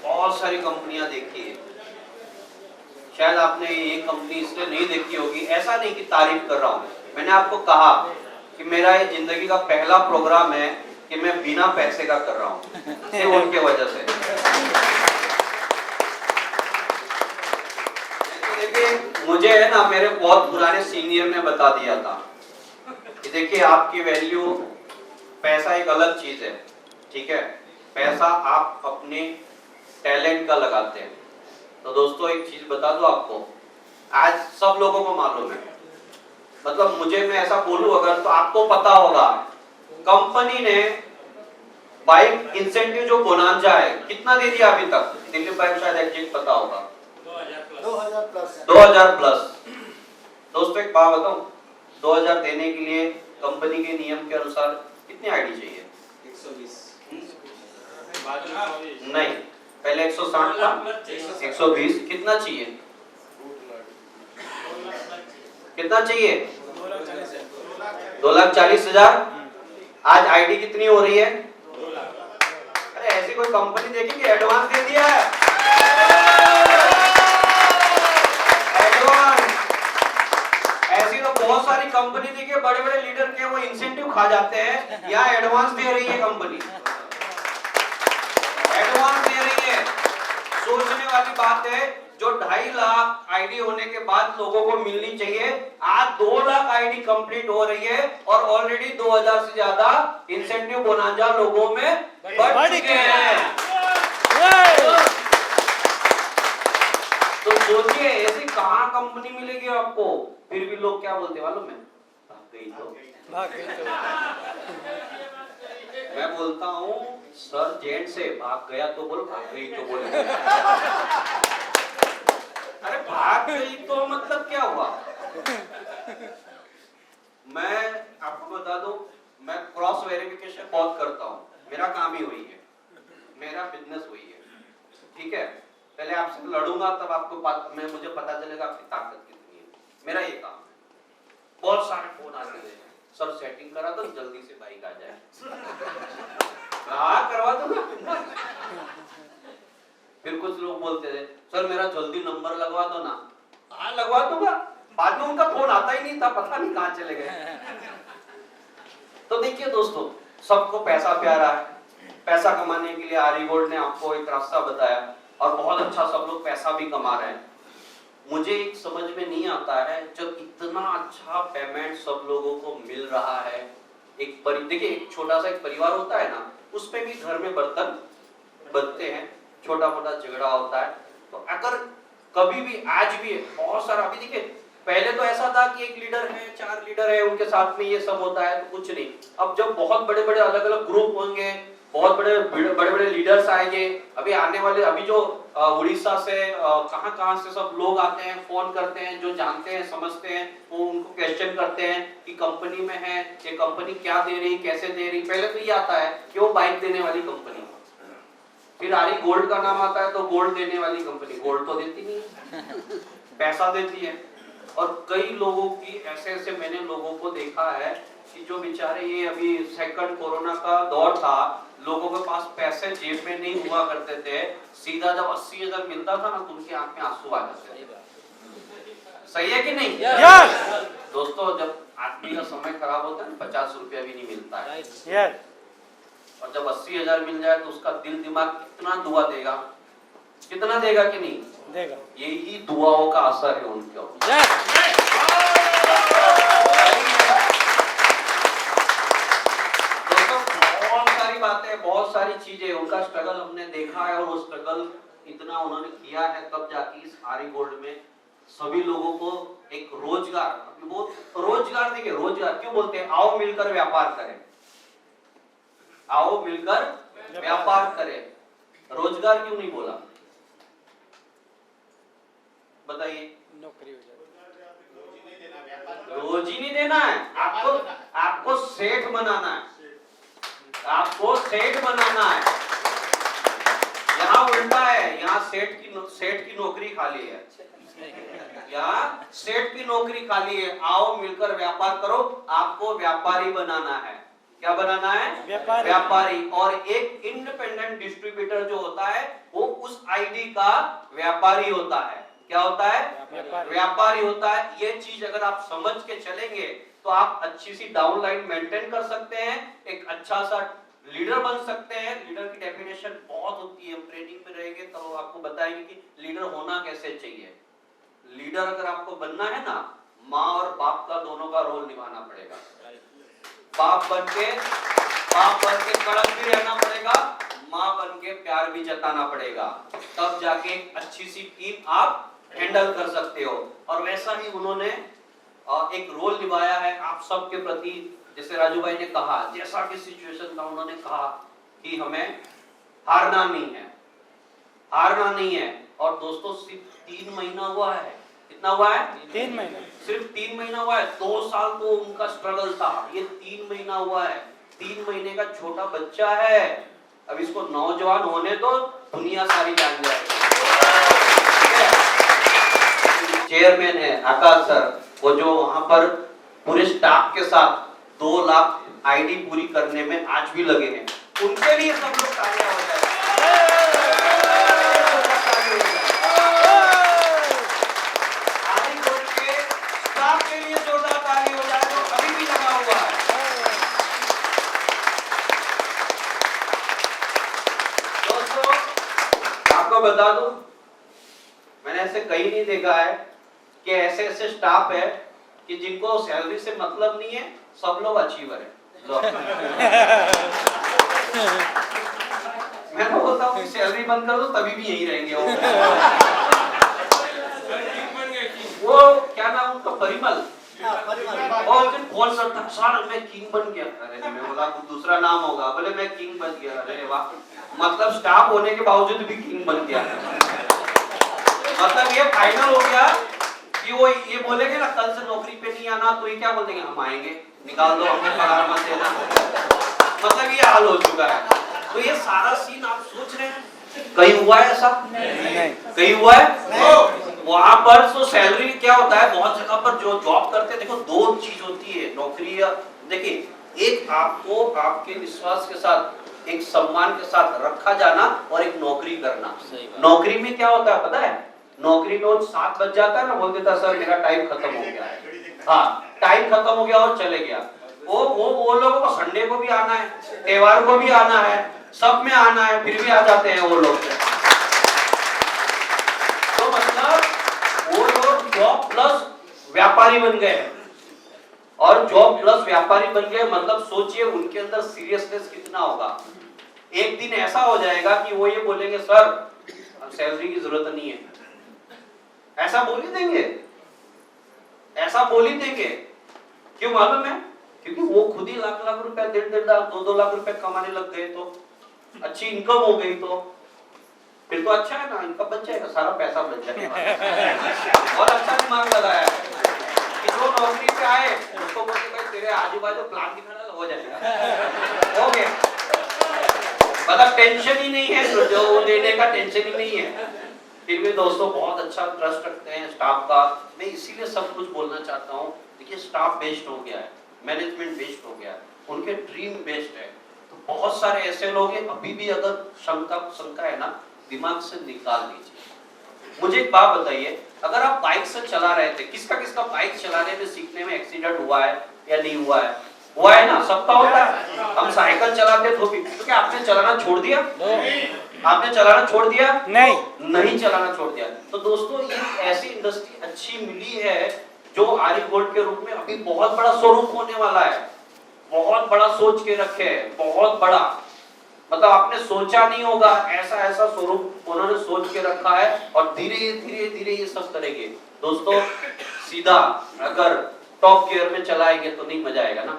बहुत सारी कंपनियां देखी है, शायद आपने ये कंपनी इसलिए नहीं देखी होगी, ऐसा नहीं कि तारीफ कर रहा हूं। मैंने आपको कहा कि मेरा ये जिंदगी का पहला प्रोग्राम है कि मैं बिना पैसे का कर रहा हूं, सिर्फ उनके वजह से। देखिए मुझे है ना, मेरे बहुत पुराने सीनियर ने बता दिया था कि देखिए आपकी वैल्यू, पैसा एक अलग चीज है, ठीक है, पैसा आप अपने टैलेंट का लगाते हैं। तो दोस्तों एक चीज बता दूं आपको, आज सब लोगों को मालूम है, मतलब मुझे, मैं ऐसा बोलूं अगर तो आपको पता होगा, कंपनी ने बाइक इंसेंटिव जो बोनांजा है कितना दे दिया अभी तक, दिल्ली बाइक शायद एग्जैक्ट पता होगा, 2000 प्लस। दोस्तों एक बात बताऊं, 2000 देने के लिए कंपनी के नियम के अनुसार कितनी आईडी चाहिए? 120 नहीं, पहले 160 था, 120 कितना चाहिए? कितना चाहिए? 2,40,000। आज आईडी कितनी हो रही है? अरे ऐसी कोई कंपनी देखी कि एडवांस दे दिया है? एडवांस। ऐसी तो बहुत सारी कंपनी देखिए, बड़े बड़े लीडर के वो इंसेंटिव खा जाते हैं, यहाँ एडवांस दे रही है कंपनी, एडवांस दे रही है। सोचने वाली बात है, जो 2.5 लाख आईडी होने के बाद लोगों को मिलनी चाहिए, आज 2 लाख आईडी कंप्लीट हो रही है और ऑलरेडी 2000 से ज्यादा इंसेंटिव बोनांजा लोगों में बढ़ चुके हैं। तो सोचिए ऐसी कहां कंपनी मिलेगी आपको, फिर भी लोग क्या बोलते मालूम है? भाग गई तो। मैं बोलता हूँ सर जेंट से, भाग गया तो बोल, भाग गई तो बोल। अरे भाग गई तो मतलब क्या हुआ? मैं आपको बता दूं, मैं क्रॉस वेरिफिकेशन बहुत करता हूँ, मेरा काम ही वही है, मेरा बिजनेस वही है, ठीक है। पहले आपसे लड़ूंगा तब आपको मुझे पता चलेगा आपकी ताकत कितनी है, मेरा ये काम है। बहुत सारे फोन आते हैं, सर सेटिंग करा दो जल्दी से बाइक आ जाए। हाँ करवा दो ना। फिर कुछ लोग बोलते थे सर मेरा जल्दी नंबर लगवा दो ना। हाँ लगवा दूंगा, बाद में उनका फोन आता ही नहीं था, पता नहीं कहाँ चले गए। तो देखिए दोस्तों, सबको पैसा प्यारा है, पैसा कमाने के लिए आरी गोल्ड ने आपको एक रास्ता बताया और बहुत अच्छा सब लोग पैसा भी कमा रहे हैं। मुझे एक समझ में नहीं आता है, जब इतना अच्छा पेमेंट सब लोगों को मिल रहा है, देखिए एक छोटा सा एक परिवार होता है ना, उसमें भी घर में बर्तन बनते हैं, छोटा मोटा झगड़ा होता है। तो अगर कभी भी, आज भी बहुत सारा, अभी देखिए पहले तो ऐसा था कि एक लीडर है, 4 लीडर है, उनके साथ में ये सब होता है तो कुछ नहीं। अब जब बहुत बड़े बड़े अलग अलग ग्रुप होंगे, बहुत बड़े लीडर्स आएंगे, अभी आने वाले, अभी जो उड़ीसा से कहां से सब लोग आते हैं, फोन करते हैं, जो जानते हैं समझते हैं, वो उनको क्वेश्चन करते हैं कि कंपनी में है, ये कंपनी क्या दे रही, कैसे दे रही। पहले तो ये आता है कि वो बाइक देने वाली कंपनी, फिर आरी गोल्ड का नाम आता है तो गोल्ड देने वाली कंपनी। गोल्ड तो देती नहीं है, पैसा देती है। और कई लोगों की ऐसे मैंने लोगों को देखा है कि जो बेचारे, ये अभी सेकंड कोरोना का दौर था, लोगों के पास पैसे जेब में नहीं हुआ करते थे, सीधा जब 80,000 मिलता था ना तो उनकी आंख में आंसू आ जाते थे। सही है कि नहीं? yes! दोस्तों जब आदमी का समय खराब होता है, 50 रुपया भी नहीं मिलता है, yes! और जब 80,000 मिल जाए तो उसका दिल दिमाग कितना दुआ देगा, कितना देगा कि नहीं देगा। यही दुआओं का असर है उनके ऊपर। दोस्तों बहुत सारी आते हैं, बहुत सारी चीजें, उनका स्ट्रगल हमने देखा है और वो स्ट्रगल इतना उन्होंने किया है, तब जाके इस आरी गोल्ड में सभी लोगों को एक रोजगार, अभी बहुत रोजगार देखिए, रोजगार क्यों बोलते हैं, आओ मिलकर व्यापार करें, आओ मिलकर व्यापार करें, रोजगार क्यों नहीं बोला, बताइए। रोजी नहीं देना है आपको, आपको सेठ बनाना है, आपको सेठ बनाना है। यहाँ उल्टा है, यहाँ सेठ की नौकरी खाली है, यहाँ सेठ की नौकरी खाली है। आओ मिलकर व्यापार करो, आपको व्यापारी बनाना है। क्या बनाना है? व्यापारी। और एक इंडिपेंडेंट डिस्ट्रीब्यूटर जो होता है वो उस आईडी का व्यापारी होता है। क्या होता है? व्यापारी होता है। ये चीज अगर आप समझ के चलेंगे तो आप अच्छी सी डाउनलाइन मेंटेन कर सकते हैं, एक अच्छा सा लीडर बन सकते हैं। लीडर की डेफिनेशन बहुत होती है, हम ट्रेनिंग में रहेंगे तो आपको बताएंगे कि लीडर होना कैसे चाहिए। लीडर अगर आपको बनना है ना, माँ और बाप का दोनों का रोल निभाना पड़ेगा। बाप बन के कड़क भी रहना पड़ेगा, माँ बन के प्यार भी जताना पड़ेगा, तब जाके एक अच्छी सी टीम आप हैंडल कर सकते हो। और वैसा ही उन्होंने एक रोल निभाया है आप सबके प्रति। जैसे राजू भाई ने कहा, जैसा कि सिचुएशन था, उन्होंने कहा कि हमें हारना नहीं है, हारना नहीं है। और दोस्तों सिर्फ 3 महीना हुआ है, कितना हुआ है? 3 महीना, सिर्फ 3 महीना हुआ है। 2 साल तो उनका स्ट्रगल था, ये 3 महीना हुआ है। 3 महीने का छोटा बच्चा है, अब इसको नौजवान होने तो दुनिया सारी जान जाएगी। चेयरमैन है आकाश सर, वो जो वहां पर पूरे स्टाफ के साथ 2 लाख आईडी पूरी करने में आज भी लगे हैं, उनके लिए सब लोग तालियां हो जाए। आरी गोल्ड के स्टाफ के लिए जोरदार ताली हो जाए, जो अभी भी लगा हुआ है। दोस्तों आपको बता दूं, मैंने ऐसे कहीं नहीं देखा है कि ऐसे ऐसे स्टाफ है कि जिनको सैलरी से मतलब नहीं है, सब लोग अचीवर है। मैं तो बोलता हूँ कि सैलरी बंद कर दो तभी भी यही रहेंगे वो क्या नाम उनका, परिमल, और फिर फोन करता सर मैं किंग बन गया। अरे मैं बोला कुछ दूसरा नाम होगा, बोले मैं किंग बन गया। अरे वाह, मतलब स्टाफ होने के बावजूद भी किंग बन गया। मतलब ये फाइनल हो गया कि वो ये बोलेंगे ना कल से नौकरी पे नहीं आना, तो ये क्या बोल देंगे, हम आएंगे, निकाल दो हमने पगार मत देना। मतलब ये हाल हो चुका है। तो ये सारा सीन आप सोच रहे हैं, कहीं हुआ है ऐसा? नहीं। कहीं हुआ है? वहां पर तो सैलरी क्या होता है, बहुत जगह पर जो जॉब करते हैं, देखो 2 चीज होती है नौकरी। देखिए, एक आपको आपके विश्वास के साथ, एक सम्मान के साथ रखा जाना, और एक नौकरी करना। नौकरी में क्या होता है पता है? नौकरी में 7 बज जाता है ना, बोल देता सर मेरा टाइम खत्म हो गया है। हाँ, टाइम खत्म हो गया और चले गया। वो लोगों को संडे को भी आना है, त्योहार को भी आना है, सब में आना है, फिर भी आ जाते हैं वो लोग। तो मतलब वो लोग जॉब प्लस व्यापारी बन गए, और जॉब प्लस व्यापारी बन गए मतलब सोचिए उनके अंदर सीरियसनेस कितना होगा। एक दिन ऐसा हो जाएगा कि वो ये बोलेंगे सर सैलरी की जरूरत नहीं है, ऐसा बोल ही देंगे, ऐसा बोल ही देंगे। क्यों मालूम है? क्योंकि वो खुद ही लाख लाख रुपए, 1.5 लाख 2 लाख रुपए कमाने लग गए, तो अच्छी इनकम हो गई, तो फिर तो अच्छा है ना, इनकम बच जाएगा, सारा पैसा बच जाएगा। और अच्छा दिमाग लगाया है कि जो नौकरी पे आए उसको बोलते भाई तेरे आजू बाजू प्लान दिखाना, हो जाएगा, हो गया। मतलब टेंशन ही नहीं है, जो देने का टेंशन ही नहीं है। फिर भी दोस्तों बहुत अच्छा ट्रस्ट रखते हैं स्टाफ का। मैं इसीलिए सब कुछ बोलना चाहता हूँ। देखिए स्टाफ बेस्ड हो गया है, मैनेजमेंट बेस्ड हो गया है, उनके ड्रीम बेस्ड है। तो बहुत सारे ऐसे लोग हैं, अभी भी अगर शंका है ना, दिमाग से निकाल दीजिए। मुझे एक बात बताइए, अगर आप बाइक से चला रहे थे, किसका बाइक चलाने में सीखने में एक्सीडेंट हुआ है या नहीं हुआ है? हुआ है ना, सबका होता है। हम साइकिल चलाते तो क्या आपने चलाना छोड़ दिया? आपने चलाना छोड़ दिया? नहीं चलाना छोड़ दिया। तो दोस्तों ये ऐसी इंडस्ट्री अच्छी मिली है जो आरी गोल्ड के रूप में अभी बहुत बड़ा स्वरूप होने वाला है। बहुत बड़ा सोच के रखे है, बहुत बड़ा। मतलब आपने सोचा नहीं होगा ऐसा ऐसा स्वरूप उन्होंने सोच के रखा है और धीरे धीरे धीरे ये सब करेंगे। दोस्तों सीधा अगर टॉप गियर में चलाएंगे तो नहीं मजा आएगा ना,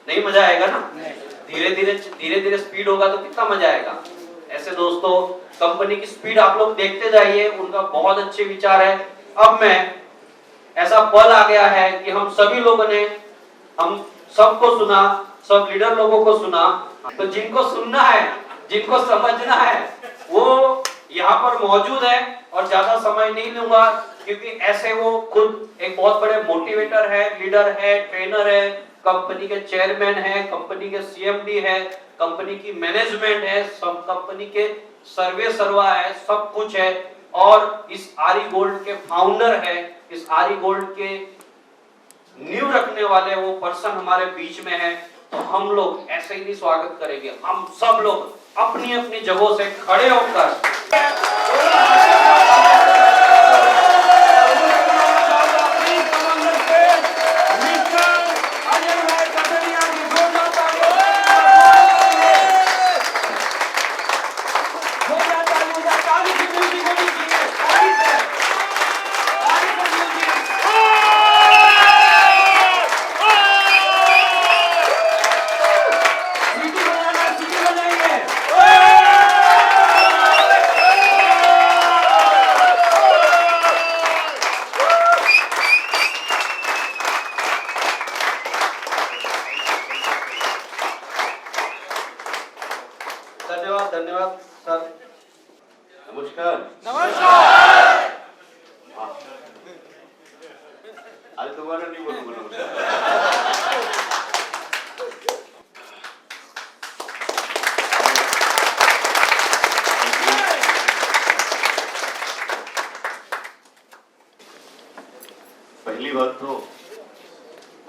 नहीं मजा आएगा ना। धीरे धीरे स्पीड होगा तो कितना मजा आएगा। ऐसे दोस्तों कंपनी की स्पीड आप लोग देखते जाइए, उनका बहुत अच्छे विचार है। अब मैं ऐसा पल आ गया है कि हम सभी लोगों ने हम सबको सुना, सब लीडर लोगों को सुना, तो जिनको सुनना है जिनको समझना है वो यहाँ पर मौजूद है और ज्यादा समय नहीं लूंगा क्योंकि ऐसे वो खुद एक बहुत बड़े मोटिवेटर है, लीडर है, ट्रेनर है, कंपनी के चेयरमैन है, कंपनी के सीएमडी है, कंपनी की मैनेजमेंट है, सब कंपनी के सर्वे सर्वा है, सब कुछ है और इस आरी गोल्ड के फाउंडर है, इस आरी गोल्ड के नींव रखने वाले वो पर्सन हमारे बीच में है। तो हम लोग ऐसे ही नहीं स्वागत करेंगे, हम सब लोग अपनी अपनी जगहों से खड़े होकर धन्यवाद सर। नमस्कार। आज दोबारा नहीं बोलूंगा नमस्कार। पहली बात तो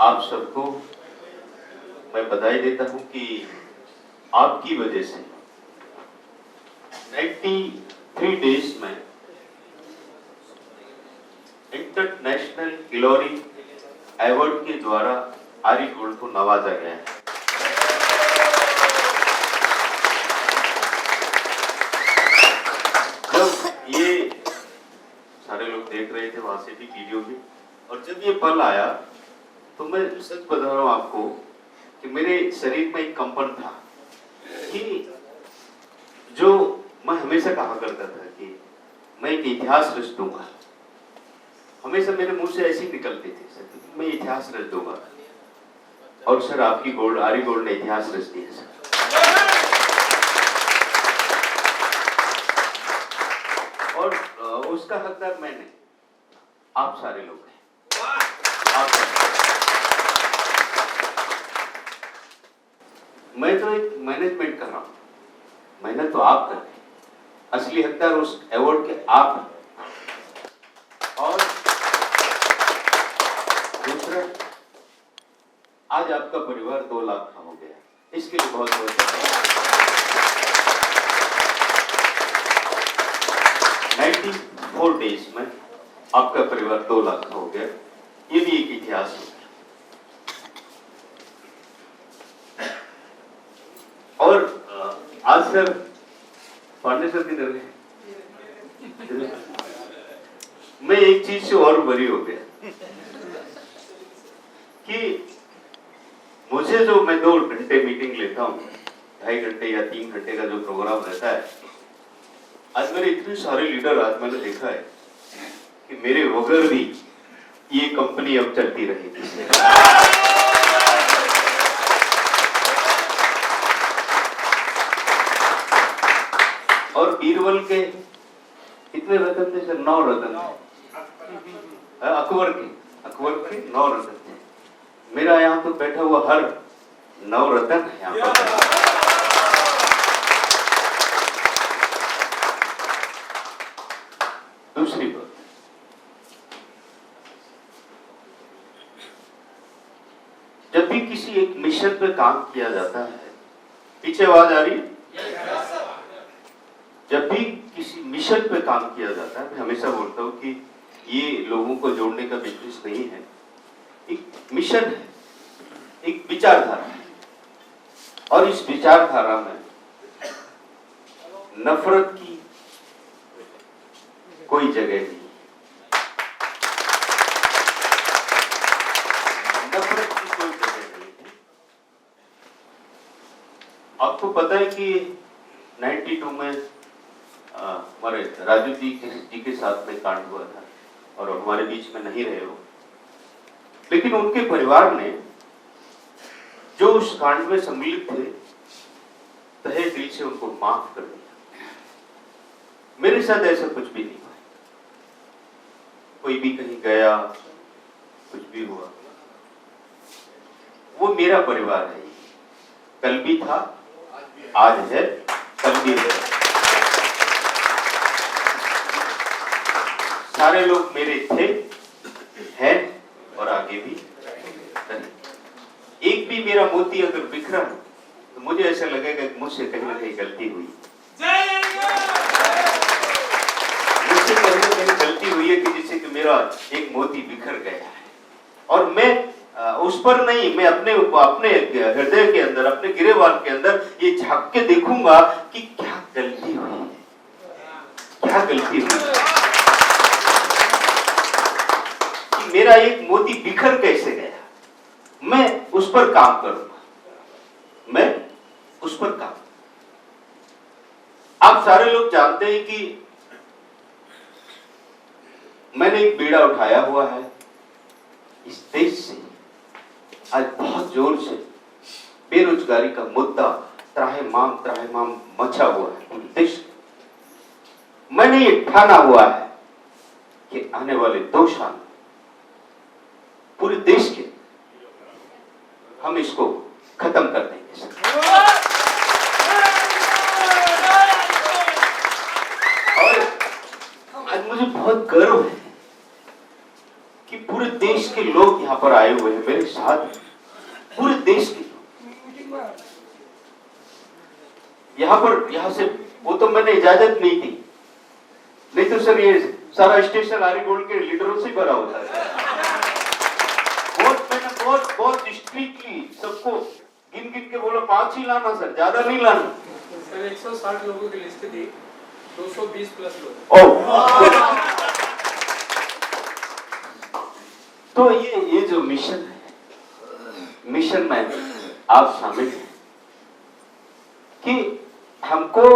आप सबको मैं बधाई देता हूं कि आपकी वजह से 93 डेज में इंटरनेशनल ग्लोरी अवार्ड के द्वारा आरी गोल्ड को नवाजा गया है। जब ये सारे लोग देख रहे थे वहां से भी वीडियो भी, और जब ये पल आया तो मैं सच बता रहा हूं आपको कि मेरे शरीर में एक कंपन था कि जो मैं हमेशा कहा करता था कि मैं एक इतिहास रच दूंगा। हमेशा मेरे मुंह से ऐसे ही निकलते थे सर, मैं इतिहास रच दूंगा। और सर आपकी गोल्ड, आरी गोल्ड ने इतिहास रच दिया सर। और उसका हकदार मैंने, आप सारे लोग हैं। मैं तो एक मैनेजमेंट कर रहा हूं, मेहनत तो आप करते हैं, असली हकदार उस अवार्ड के आप हैं। और दूसरा, आज आपका परिवार 2 लाख का हो गया, इसके लिए बहुत बहुत धन्यवाद। 94 डेज में आपका परिवार 2 लाख का हो गया, ये भी एक इतिहास है। और आज सर पांडे सर किधर गए? मैं एक चीज से और बरी हो गया कि मुझे जो मैं 2 घंटे मीटिंग लेता हूँ, 2.5 घंटे या 3 घंटे का जो प्रोग्राम रहता है, आज मेरे इतने सारे लीडर, आज मैंने देखा है कि मेरे बगैर भी ये कंपनी अब चलती रहेगी। और बीरबल के कितने रतन थे सर? 9 रतन थे। अकबर के 9 रतन थे। मेरा यहाँ तो बैठा हुआ हर 9 रतन है यहाँ पर। दूसरी बात, जब भी किसी एक मिशन पे काम किया जाता है, पीछे आवाज आ रही है? जब भी किसी मिशन पे काम किया जाता है, मैं हमेशा बोलता हूँ कि ये लोगों को जोड़ने का बिजनेस नहीं है, एक मिशन है, एक विचारधारा है। और इस विचारधारा में नफरत की कोई जगह नहीं। नफरत की कोई जगह नहीं है। आपको पता है कि 92 में हमारे राजू जी के साथ में कांड हुआ था और हमारे बीच में नहीं रहे हो, लेकिन उनके परिवार ने जो उस कांड में सम्मिलित थे तहे दिल से उनको माफ कर दिया। मेरे साथ ऐसा कुछ भी नहीं हुआ। कोई भी कहीं गया, कुछ भी हुआ, वो मेरा परिवार है। कल भी था, आज है, कल भी है। सारे लोग मेरे थे, हैं और आगे भी रहेंगे। एक भी मेरा मोती अगर बिखरा तो मुझे ऐसा लगेगा कि मुझसे कहीं ना कहीं गलती हुई, मुझसे कहीं ना कहीं गलती हुई है कि जिससे कि मेरा एक मोती बिखर गया है। और मैं उस पर नहीं, मैं अपने हृदय के अंदर, अपने गिरेबान के अंदर ये झांक के देखूंगा कि क्या गलती हुई है, क्या गलती हुई है, कि मेरा एक मोती बिखर कैसे गया। मैं उस पर काम करूंगा, मैं उस पर काम। आप सारे लोग जानते हैं कि मैंने एक बीड़ा उठाया हुआ है इस देश से। आज बहुत जोर से बेरोजगारी का मुद्दा त्राहिमाम मचा हुआ है पूरे देश। मैंने ये ठाना हुआ है कि आने वाले 2 साल पूरे देश के हम इसको खत्म कर देंगे। और आज मुझे बहुत गर्व है कि पूरे देश के लोग यहाँ पर आए हुए हैं मेरे साथ। पूरे देश के यहाँ से वो तो मैंने इजाजत नहीं दी, नहीं तो सर ये सारा स्टेशन आरी गोल्ड के लीडरों से भरा होता है। बहुत स्ट्रिक्टली सबको गिन के बोला 5 ही लाना सर, ज्यादा नहीं लाना सर। 160 लोगों की लिस्ट थी, 220 प्लस लोग। तो ये जो मिशन है, मिशन में आप शामिल हैं कि हमको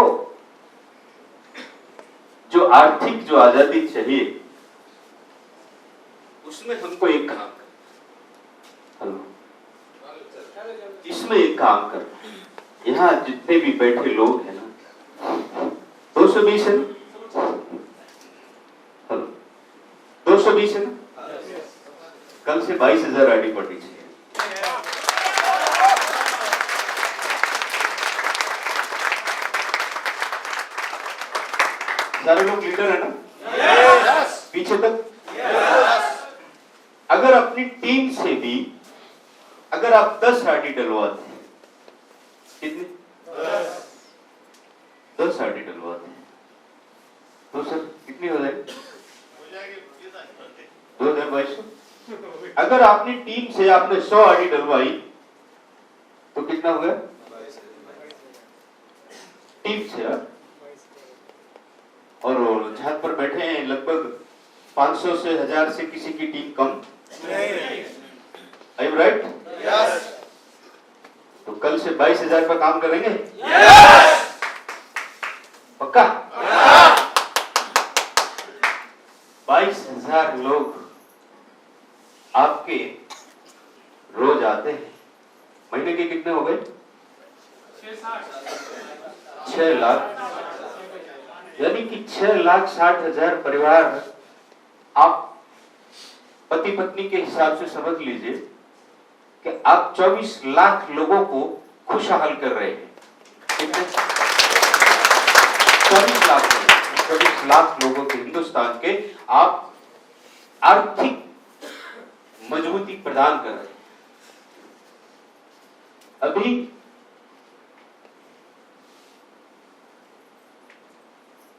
जो आर्थिक जो आजादी चाहिए उसमें हमको एक काम इसमें एक काम कर। यहाँ जितने भी बैठे लोग हैं ना, 220 है ना, 220 है ना, कल से 22,000 आईडी पड़नी चाहिए। सारे लोग लीडर है ना? पीछे तक। अगर अपनी टीम से भी अगर आप 10 आईडी डलवाते हैं, कितने? 10 आईडी डलवाते हैं तो सर कितनी हो जाएगी? 2200। अगर आपने टीम से आपने 100 आईडी डलवाई तो कितना हो गया? टीम से। और छत पर बैठे हैं लगभग 500 से 1000 से किसी की टीम कम नहीं। Are you right? Yes. तो कल से 22,000 पर काम करेंगे? Yes. पक्का? 22,000 लोग आपके रोज आते हैं। महीने के कितने हो गए? 6 लाख। यानी कि 6,60,000 परिवार आप पति पत्नी के हिसाब से समझ लीजिए कि आप 24 लाख लोगों को खुशहाल कर रहे हैं। 24 लाख लोगों के हिंदुस्तान के आप आर्थिक मजबूती प्रदान कर रहे हैं। अभी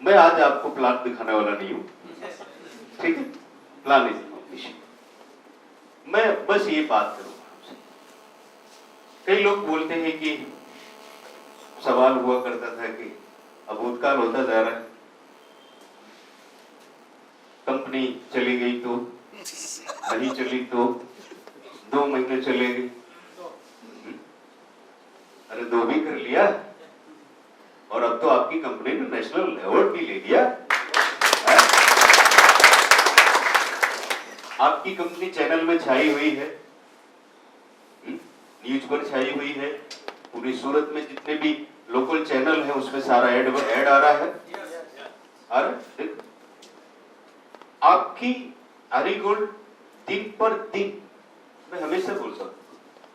मैं आज आपको प्लान दिखाने वाला नहीं हूं, ठीक है? प्लान इज मैं बस ये बात करूंगा। कई लोग बोलते हैं कि सवाल हुआ करता था कि अब भूतकाल होता जा रहा है। कंपनी चली गई तो नहीं चली तो 2 महीने चलेगी, अरे 2 भी कर लिया और अब तो आपकी कंपनी ने नेशनल अवार्ड भी ले लिया। आपकी कंपनी चैनल में छाई हुई है, न्यूज पर छाई हुई है, पूरी सूरत में जितने भी लोकल चैनल है उसमें सारा ऐड आ रहा है। अरे आपकी अरीगोल्ड दिन पर दिन, मैं हमेशा बोलता हूँ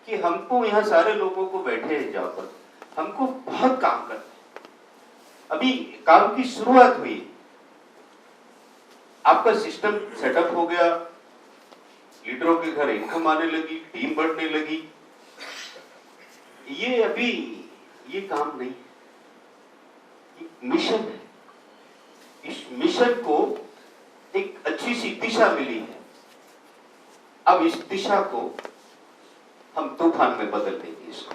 कि हमको यहाँ सारे लोगों को बैठे हैं जहाँ पर, हमको बहुत काम करना है। अभी काम की शुरुआत हुई, आपका सिस्टम सेटअप हो गया, लीडरों के घर इनकम आने लगी, टीम बढ़ने लगी। ये अभी ये काम नहीं, ये मिशन है। इस मिशन को एक अच्छी सी दिशा मिली है। अब इस दिशा को हम तूफान में बदल देंगे इसको।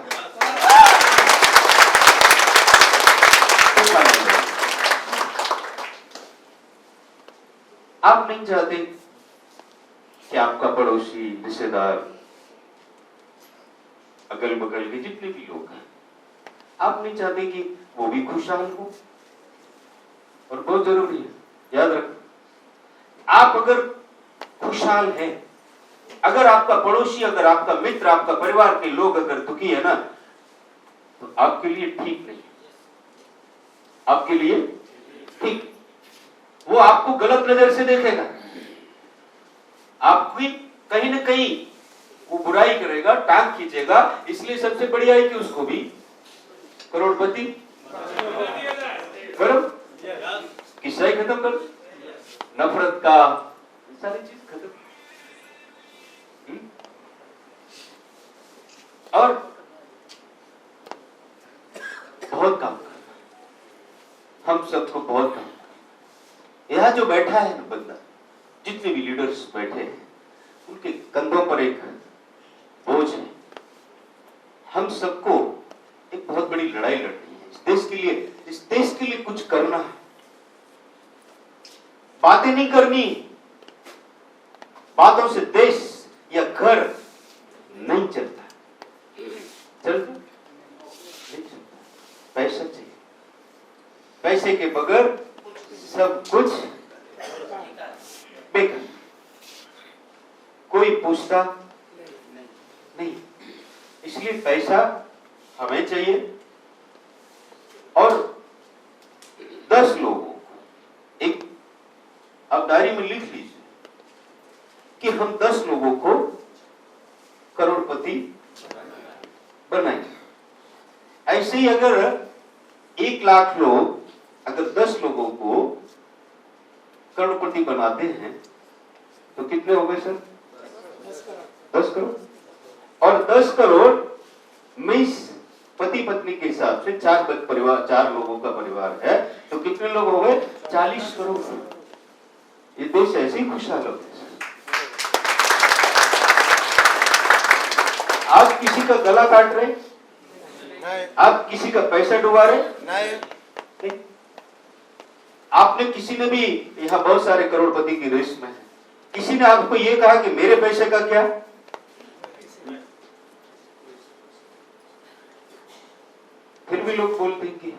आप नहीं चाहते कि आपका पड़ोसी, रिश्तेदार, अगल बगल के जितने भी लोग हैं, आप नहीं चाहते कि वो भी खुशहाल हो। और बहुत जरूरी है, याद रखो, आप अगर खुशहाल हैं, अगर आपका पड़ोसी, अगर आपका मित्र, आपका परिवार के लोग अगर दुखी है ना, तो आपके लिए ठीक नहीं, आपके लिए ठीक, वो आपको गलत नजर से देखेगा, आपकी कहीं ना कहीं वो बुराई करेगा, टांग खींचेगा। इसलिए सबसे बढ़िया है कि उसको भी करोड़पति करो, किस्सा ही खत्म करो, नफरत का सारी चीज खत्म। और बहुत काम करना, हम सबको बहुत काम करना। यहाँ जो बैठा है ना बंदा, जितने भी लीडर्स बैठे हैं, उनके कंधों पर एक बोझ है। हम सबको एक बहुत बड़ी लड़ाई लड़नी है इस देश के लिए। इस देश के लिए कुछ करना है, बातें नहीं करनी, बातों से देश या घर नहीं चलता, चलता नहीं चलता। पैसा चाहिए, पैसे के बगैर सब कुछ बेकार। कोई पूछता नहीं, इसलिए पैसा हमें चाहिए। और 10 लोगों को एक आप डायरी में लिख लीजिए कि हम 10 लोगों को करोड़पति बनाएंगे। ऐसे ही अगर 1 लाख लोग अगर 10 लोगों को करोड़पति बनाते हैं तो कितने हो गए सर? 10 करोड़। और 10 करोड़ में पति पत्नी के हिसाब से 4 परिवार, 4 लोगों का परिवार है तो कितने लोग हो गए? 40 करोड़। ये देश ऐसे ही खुशहाल हो गया। आप किसी का गला काट रहे, आप किसी का पैसा डुबा रहे नहीं। आपने किसी ने भी, यहाँ बहुत सारे करोड़पति की रेस में है, किसी ने आपको ये कहा कि मेरे पैसे का क्या? फिर भी लोग बोलते हैं कि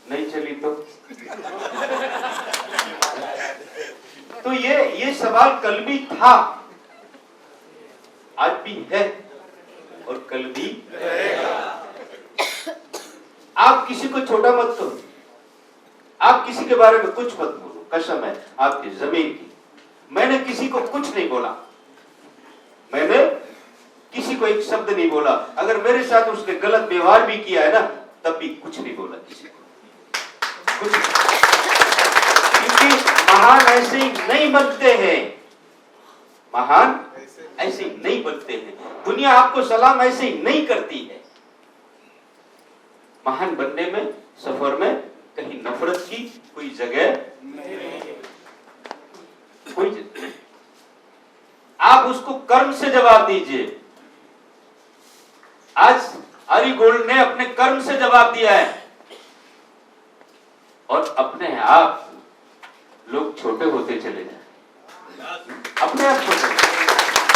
नहीं चली तो ये सवाल कल भी था, आज भी है और कल भी रहेगा। आप किसी को छोटा मत करो, आप किसी के बारे में कुछ मत बोलो, कसम है आपकी जमीन की। मैंने किसी को कुछ नहीं बोला, मैंने किसी को एक शब्द नहीं बोला। अगर मेरे साथ उसने गलत व्यवहार भी किया है ना, तब भी कुछ नहीं बोला किसी को, कुछ। क्योंकि महान ऐसे ही नहीं बनते हैं, महान ऐसे ही नहीं बनते हैं। दुनिया आपको सलाम ऐसे ही नहीं करती है। महान बनने में, सफर में कहीं नफरत की कोई जगह नहीं, कोई जगह। आप उसको कर्म से जवाब दीजिए। आज अरीगोल्ड ने अपने कर्म से जवाब दिया है। और अपने आप लोग छोटे होते चले जाए, अपने आप छोटे।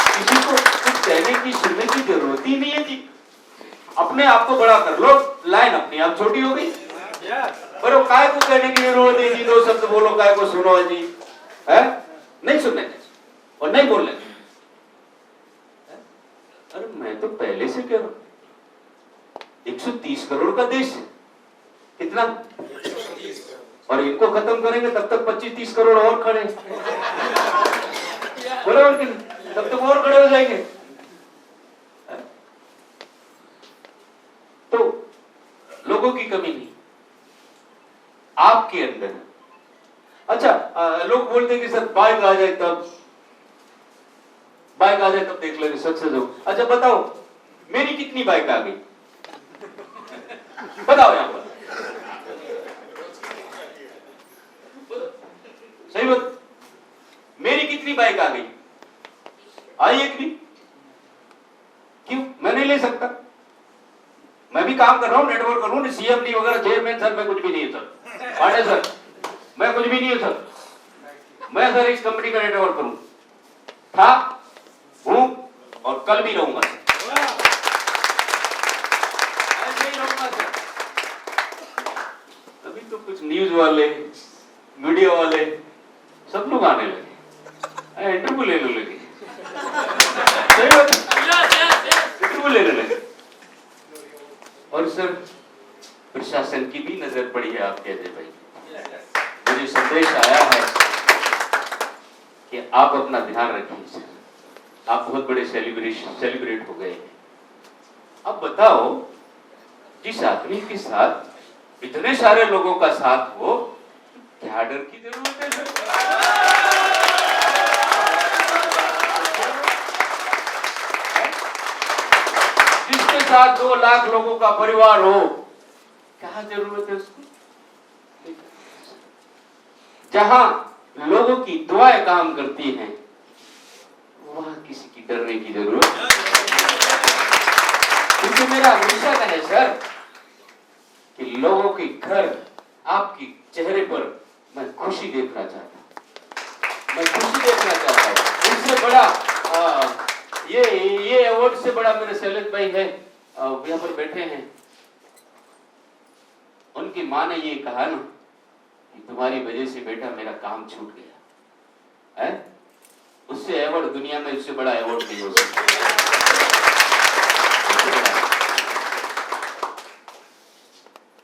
किसी को कुछ कहने की सुनने की जरूरत ही नहीं है जी, अपने आप को बड़ा कर लो, लाइन अपने आप छोटी हो गई। पर वो काय को कहने की जरूरत है जी, दो शब्द बोलो काय को सुनो जी, है नहीं सुनने और नहीं बोलने। अरे मैं तो पहले से कह रहा हूं 130 करोड़ का देश है, कितना, और इनको खत्म करेंगे तब तक 25-30 करोड़ और खड़े, बराबर कि नहीं? तब तक और खड़े हो जाएंगे। तो लोगों की कमी नहीं, आपके अंदर। अच्छा, लोग बोलते हैं कि सर बाइक आ जाए तब, बाइक आ जाए तब देख लेंगे सक्सेस हो। अच्छा बताओ मेरी कितनी बाइक आ गई, बताओ यहां पर, सही बात, मेरी कितनी बाइक आ गई, आई एक भी? क्यों मैं नहीं ले सकता? मैं भी काम कर रहा हूं, नेटवर्क कर रहा हूं, सीएमडी वगैरह चेयरमैन सर, मैं कुछ भी नहीं है सर, पांडे सर मैं कुछ भी नहीं हूं सर, मैं सर इस कंपनी का नेटवर्क करूं, था, हूं और कल भी रहूंगा, ऐसे ही रहूंगा सर। अभी तो कुछ न्यूज वाले, मीडिया वाले सब लोग आने लगे, इंटरव्यू लेने लगे, सही बात, इंटरव्यू लेने लगे। और सर प्रशासन की भी नजर पड़ी है आपके अजय भाई, मुझे संदेश आया है कि आप अपना ध्यान रखिए सर, आप बहुत बड़े सेलिब्रेट हो गए हैं। अब बताओ जिस आदमी के साथ इतने सारे लोगों का साथ हो, क्या डर की जरूरत है सर? जिसके साथ 2 लाख लोगों का परिवार हो, क्या जरूरत है उसको? जहां लोगों की दुआएं काम करती हैं, वहां किसी की डरने की जरूरत नहीं। क्योंकि मेरा मिशन है सर कि लोगों के घर, आपके चेहरे पर मैं खुशी देखना चाहता हूं, मैं खुशी देखना चाहता हूं। इससे बड़ा ये अवार्ड से बड़ा मेरे शैलेश भाई है, यहाँ पर बैठे हैं, उनकी माँ ने ये कहा ना कि तुम्हारी वजह से बेटा मेरा काम छूट गया है, उससे अवार्ड दुनिया में, उससे बड़ा अवार्ड नहीं हो सकता।